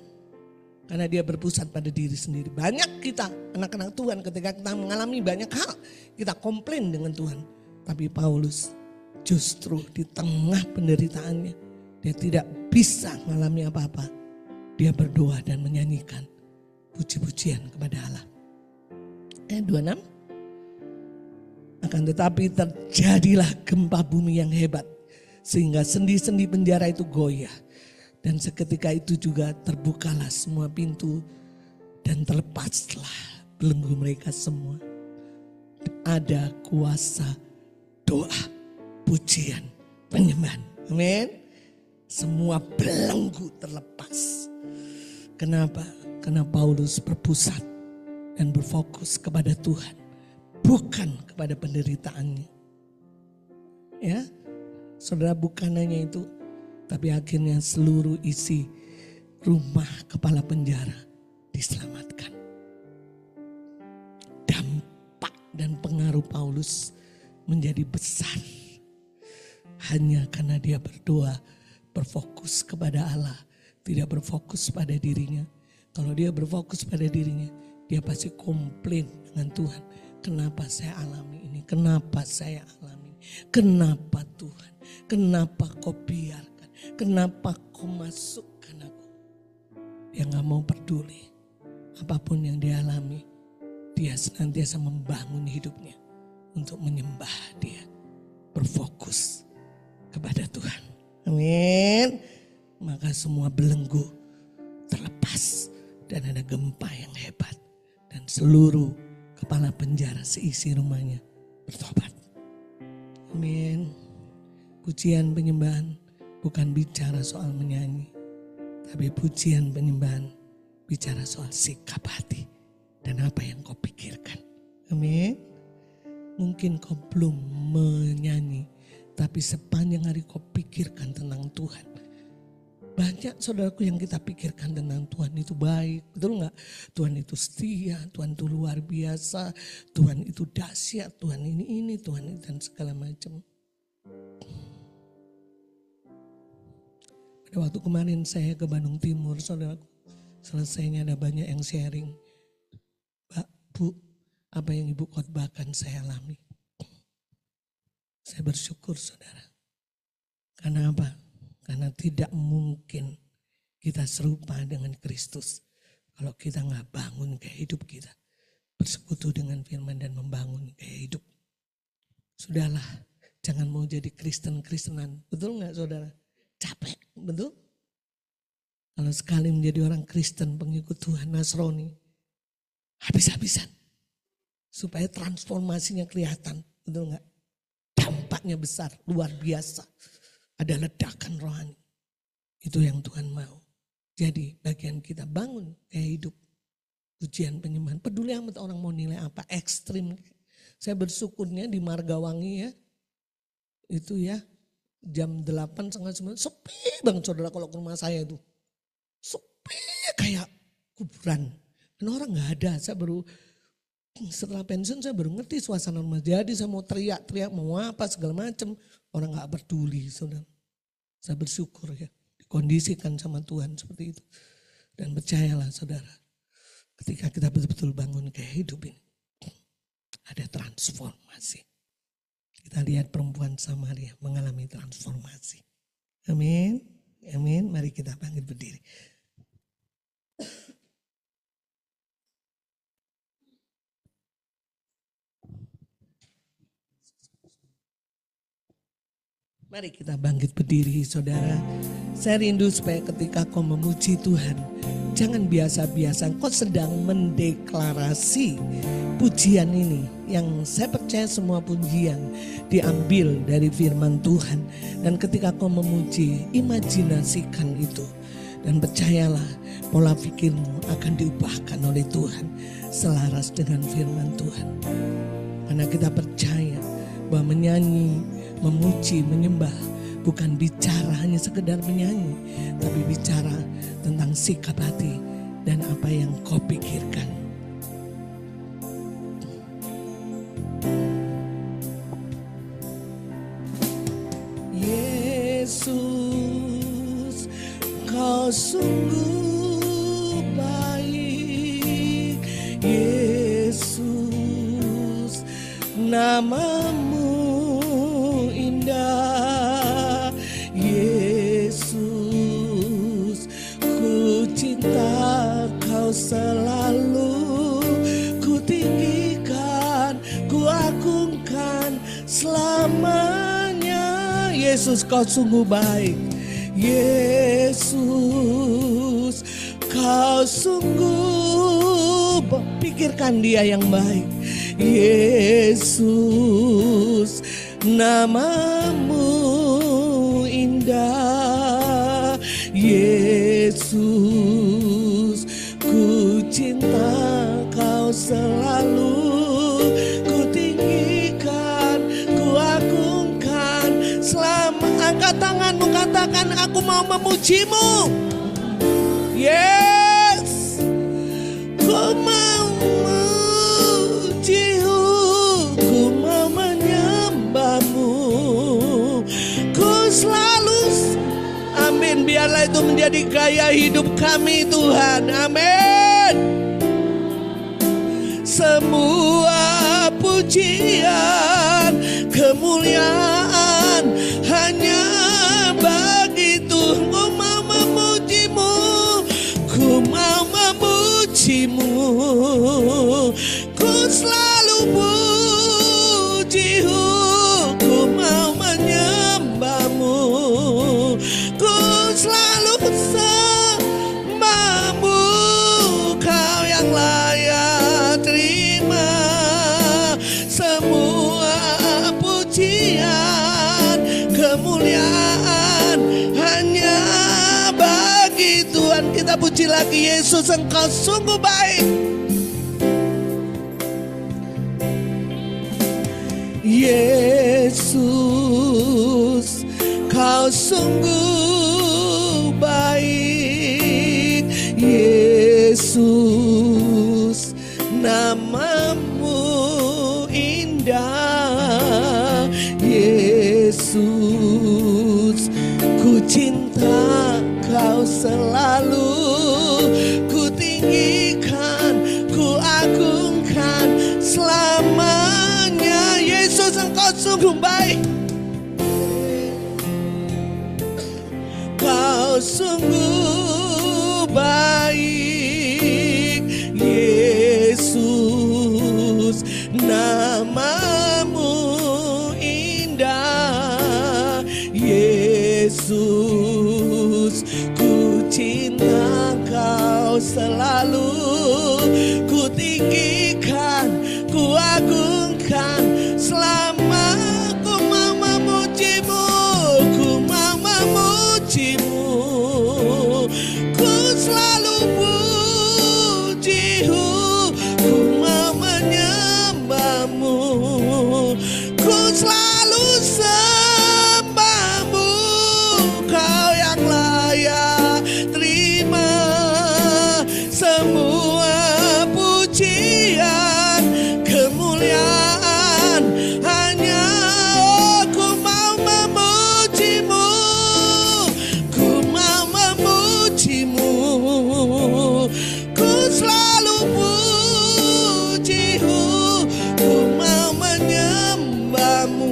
Karena dia berpusat pada diri sendiri. Banyak kita, anak-anak Tuhan, ketika kita mengalami banyak hal, kita komplain dengan Tuhan. Tapi Paulus justru di tengah penderitaannya, dia tidak bisa mengalami apa-apa. Dia berdoa dan menyanyikan puji-pujian kepada Allah. Ayat 26. Akan tetapi terjadilah gempa bumi yang hebat, sehingga sendi-sendi penjara itu goyah. Dan seketika itu juga terbukalah semua pintu dan terlepaslah belenggu mereka semua. Ada kuasa doa, pujian, penyembahan. Amin. Semua belenggu terlepas. Kenapa? Karena Paulus berpusat dan berfokus kepada Tuhan, bukan kepada penderitaannya. Ya, saudara, bukan hanya itu, tapi akhirnya seluruh isi rumah kepala penjara diselamatkan. Dampak dan pengaruh Paulus menjadi besar hanya karena dia berdoa, berfokus kepada Allah, tidak berfokus pada dirinya. Kalau dia berfokus pada dirinya, dia pasti komplain dengan Tuhan. Kenapa saya alami ini? Kenapa saya alami ini? Kenapa Tuhan? Kenapa kau biarkan? Kenapa kau masukkan aku? Dia gak mau peduli. Apapun yang dia alami, dia senantiasa membangun hidupnya untuk menyembah dia. berfokus kepada Tuhan. Amin. Maka semua belenggu terlepas dan ada gempa yang hebat. Dan seluruh kepala penjara seisi rumahnya bertobat. Amin. Pujian penyembahan bukan bicara soal menyanyi. Tapi pujian penyembahan bicara soal sikap hati dan apa yang kau pikirkan. Amin. Mungkin kau belum menyanyi, tapi sepanjang hari kau pikirkan tentang Tuhan. Banyak saudaraku yang kita pikirkan tentang Tuhan itu baik, betul nggak? Tuhan itu setia, Tuhan itu luar biasa, Tuhan itu dahsyat, Tuhan ini, Tuhan ini dan segala macam. Pada waktu kemarin saya ke Bandung Timur, saudaraku, selesainya ada banyak yang sharing. Mbak, Bu, apa yang Ibu khotbahkan saya alami. Saya bersyukur saudara. Karena apa? Karena tidak mungkin kita serupa dengan Kristus kalau kita nggak bangun gaya hidup kita. Bersekutu dengan firman dan membangun gaya hidup. Sudahlah, jangan mau jadi Kristen-Kristenan. Betul nggak saudara? Capek, betul? Kalau sekali menjadi orang Kristen, pengikut Tuhan, Nasrani, habis-habisan. Supaya transformasinya kelihatan, betul nggak? Dampaknya besar, luar biasa. Ada ledakan rohani. Itu yang Tuhan mau. Jadi bagian kita bangun gaya hidup. Pujian penyembahan. Peduli amat orang mau nilai apa, ekstrim. Saya bersyukurnya di Margawangi ya. Itu ya, jam 8, setengah 9, sepi banget saudara kalau ke rumah saya itu. Sepi kayak kuburan. Dan orang gak ada, saya baru setelah pensiun saya baru ngerti suasana rumah. Jadi saya mau teriak-teriak, mau apa segala macam. Orang gak peduli saudara. Saya bersyukur ya, dikondisikan sama Tuhan seperti itu. Dan percayalah saudara, ketika kita betul-betul bangun gaya hidup ini, ada transformasi. Kita lihat perempuan Samaria mengalami transformasi. Amin. Amin. Mari kita bangkit berdiri. Mari kita bangkit berdiri saudara. Saya rindu supaya ketika kau memuji Tuhan, jangan biasa-biasa, kau sedang mendeklarasi pujian ini. Yang saya percaya semua pujian diambil dari firman Tuhan. Dan ketika kau memuji, imajinasikan itu. Dan percayalah, pola pikirmu akan diubahkan oleh Tuhan selaras dengan firman Tuhan. Karena kita percaya bahwa menyanyi, memuji, menyembah bukan bicara hanya sekedar menyanyi, tapi bicara tentang sikap hati dan apa yang kau pikirkan. Yesus, kau sungguh baik. Yesus, namamu indah. Yesus, ku cinta kau selalu, ku tinggikan, ku agungkan selamanya. Yesus, kau sungguh baik. Yesus, kau sungguh, pikirkan dia yang baik. Yesus, namamu indah. Yesus, ku cinta kau selalu, ku tinggikan, ku agungkan selama. Angkat tanganmu, katakan aku mau memujimu. Yes, ku mau memujimu, ku mau menyembahmu, ku selalu. Amin, biarlah itu menjadi gaya hidup kami Tuhan. Amin. Semua pujian, kemuliaan hanya bagi Tuhan. Ku mau memujimu, ku mau memujimu, ku selalu pujimu, ku mau memuji lagi. Yesus, Engkau sungguh baik. Yesus, Kau sungguh baik. Yesus, namamu indah. Yesus, ku cinta Kau selalu. Ku tinggikan, ku agungkan selamanya. Yesus, Engkau sungguh baik. Kau sungguh baik. Yesus, namamu indah. Yesus, ku cinta Kau selalu. Ku tinggikan, ku agungkan selama. Ku mau memuji-Mu, ku mau memuji-Mu. Ku selalu puji-Mu, ku mau menyembah-Mu. Ku selalu sembah-Mu. Kau yang layak terima semua pujian, kemuliaan hanya. Ku mau memuji-Mu, ku mau memuji-Mu. Ku selalu puji-Mu, ku mau menyembah-Mu.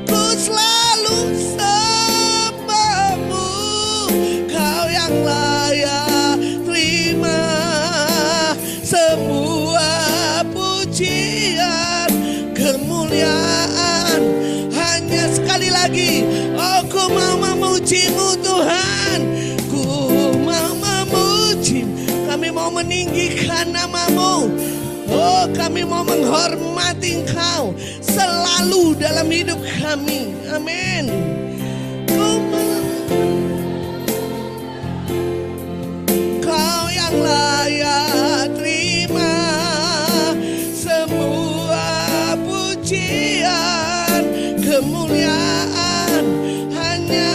Ku selalu sembah-Mu. Kau yang layak terima semua pujian, kemuliaan hanya. Sekali lagi, oh ku mau memuji-Mu Tuhan. Ku mau memuji. Kami mau meninggikan nama-Mu. Oh, kami mau menghormati Engkau selalu dalam hidup kami. Amin. Kau yang layak terima semua pujian, kemuliaan hanya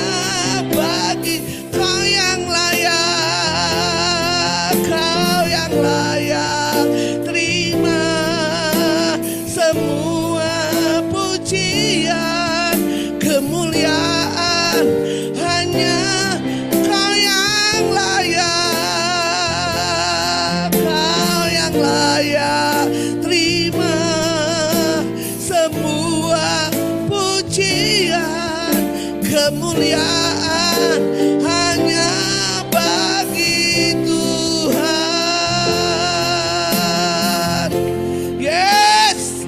bagi Kau yang layak. Kau yang layak terima semua pujian, kemuliaan hanya Kau yang layak. Kau yang layak terima semua pujian, kemuliaan hanya bagi Tuhan. Yes,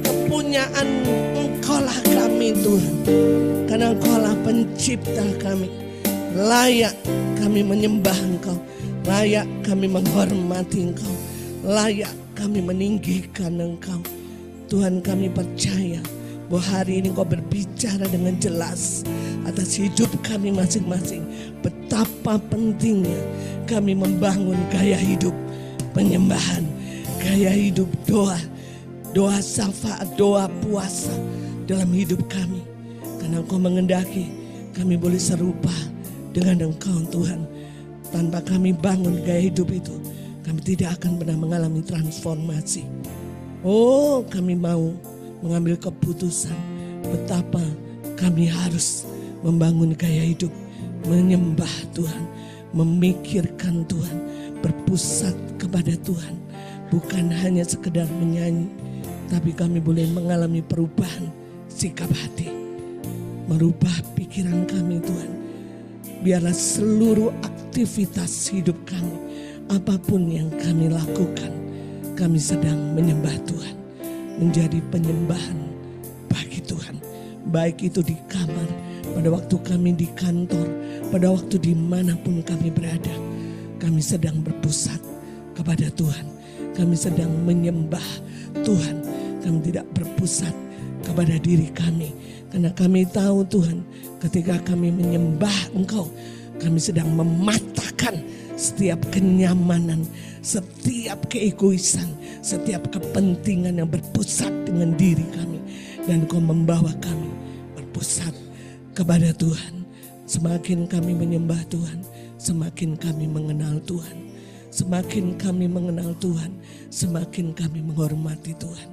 kepunyaan Engkau-lah kami Tuhan, karena Engkau-lah pencipta kami. Layak kami menyembah Engkau, layak kami menghormati Engkau, layak kami meninggikan Engkau. Tuhan, kami percaya bahwa hari ini Engkau berbicara dengan jelas atas hidup kami masing-masing. Betapa pentingnya kami membangun gaya hidup penyembahan, gaya hidup doa, doa syafaat, doa puasa dalam hidup kami. Karena Engkau mengendaki kami boleh serupa dengan Engkau Tuhan. Tanpa kami bangun gaya hidup itu, kami tidak akan pernah mengalami transformasi. Oh, kami mau mengambil keputusan betapa kami harus membangun gaya hidup menyembah Tuhan, memikirkan Tuhan, berpusat kepada Tuhan. Bukan hanya sekedar menyanyi, tapi kami boleh mengalami perubahan sikap hati, merubah pikiran kami Tuhan. Biarlah seluruh aktivitas hidup kami, apapun yang kami lakukan, kami sedang menyembah Tuhan, menjadi penyembahan bagi Tuhan. Baik itu di kamar, pada waktu kami di kantor, pada waktu dimanapun kami berada, kami sedang berpusat kepada Tuhan. Kami sedang menyembah Tuhan. Kami tidak berpusat kepada diri kami. Karena kami tahu Tuhan, ketika kami menyembah Engkau, kami sedang mematahkan setiap kenyamanan, setiap keegoisan, setiap kepentingan yang berpusat dengan diri kami. Dan Engkau membawa kami berpusat kepada Tuhan. Semakin kami menyembah Tuhan, semakin kami mengenal Tuhan. Semakin kami mengenal Tuhan, semakin kami menghormati Tuhan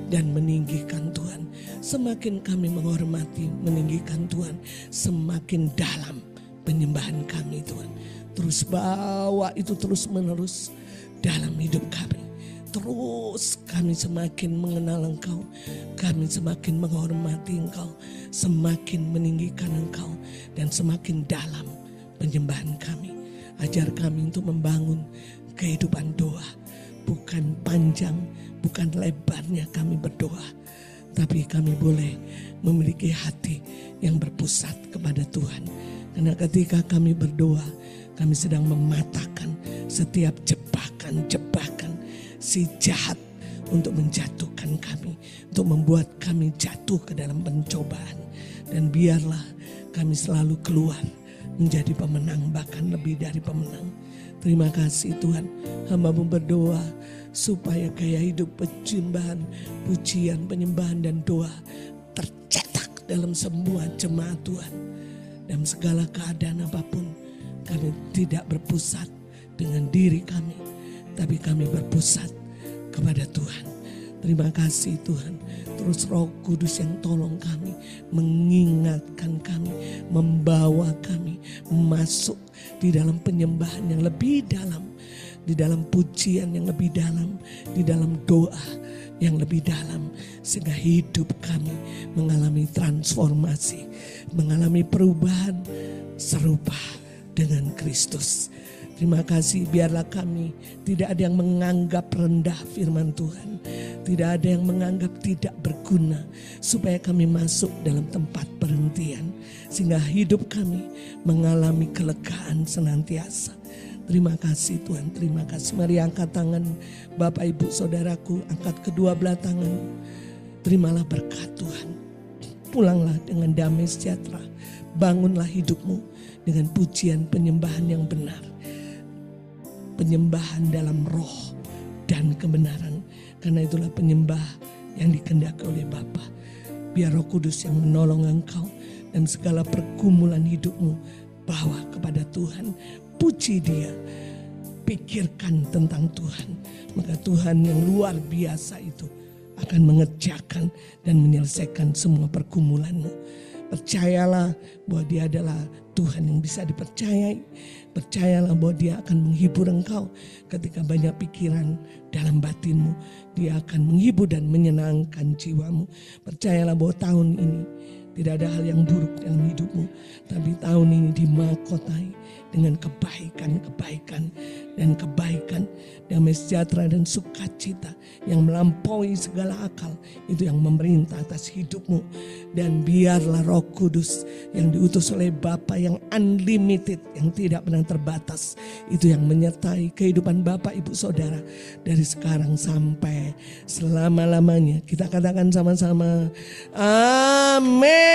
dan meninggikan Tuhan. Semakin kami menghormati, meninggikan Tuhan, semakin dalam penyembahan kami Tuhan. Terus bawa itu terus menerus dalam hidup kami. Terus kami semakin mengenal Engkau, kami semakin menghormati Engkau, semakin meninggikan Engkau, dan semakin dalam penyembahan kami. Ajar kami untuk membangun kehidupan doa. Bukan panjang, bukan lebarnya kami berdoa. Tapi kami boleh memiliki hati yang berpusat kepada Tuhan. Karena ketika kami berdoa, kami sedang mematahkan setiap jebakan-jebakan si jahat untuk menjatuhkan kami. Untuk membuat kami jatuh ke dalam pencobaan. Dan biarlah kami selalu keluar menjadi pemenang, bahkan lebih dari pemenang. Terima kasih Tuhan, hamba-Mu berdoa supaya gaya hidup penyembahan, pujian, penyembahan dan doa tercetak dalam semua jemaat Tuhan. Dalam segala keadaan apapun, kami tidak berpusat dengan diri kami, tapi kami berpusat kepada Tuhan. Terima kasih Tuhan. Terus Roh Kudus yang tolong kami, mengingatkan kami, membawa kami masuk di dalam penyembahan yang lebih dalam, di dalam pujian yang lebih dalam, di dalam doa yang lebih dalam. Sehingga hidup kami mengalami transformasi, mengalami perubahan serupa dengan Kristus. Terima kasih, biarlah kami tidak ada yang menganggap rendah firman Tuhan. Tidak ada yang menganggap tidak berguna, supaya kami masuk dalam tempat perhentian. Sehingga hidup kami mengalami kelegaan senantiasa. Terima kasih Tuhan, terima kasih. Mari angkat tangan Bapak Ibu Saudaraku, angkat kedua belah tangan. Terimalah berkat Tuhan. Pulanglah dengan damai sejahtera. Bangunlah hidupmu dengan pujian penyembahan yang benar. Penyembahan dalam roh dan kebenaran. Karena itulah penyembah yang dikehendaki oleh Bapa. Biar Roh Kudus yang menolong engkau dalam segala pergumulan hidupmu. Bawa kepada Tuhan, puji Dia, pikirkan tentang Tuhan. Maka Tuhan yang luar biasa itu akan mengerjakan dan menyelesaikan semua pergumulanmu. Percayalah bahwa Dia adalah Tuhan yang bisa dipercayai. Percayalah bahwa Dia akan menghibur engkau ketika banyak pikiran dalam batinmu. Dia akan menghibur dan menyenangkan jiwamu. Percayalah bahwa tahun ini tidak ada hal yang buruk dalam hidupmu. Tapi tahun ini dimahkotai dengan kebaikan-kebaikan dan kebaikan, damai sejahtera dan sukacita yang melampaui segala akal. Itu yang memerintah atas hidupmu. Dan biarlah Roh Kudus yang diutus oleh Bapa yang unlimited, yang tidak pernah terbatas, itu yang menyertai kehidupan Bapak Ibu Saudara dari sekarang sampai selama-lamanya. Kita katakan sama-sama, amin.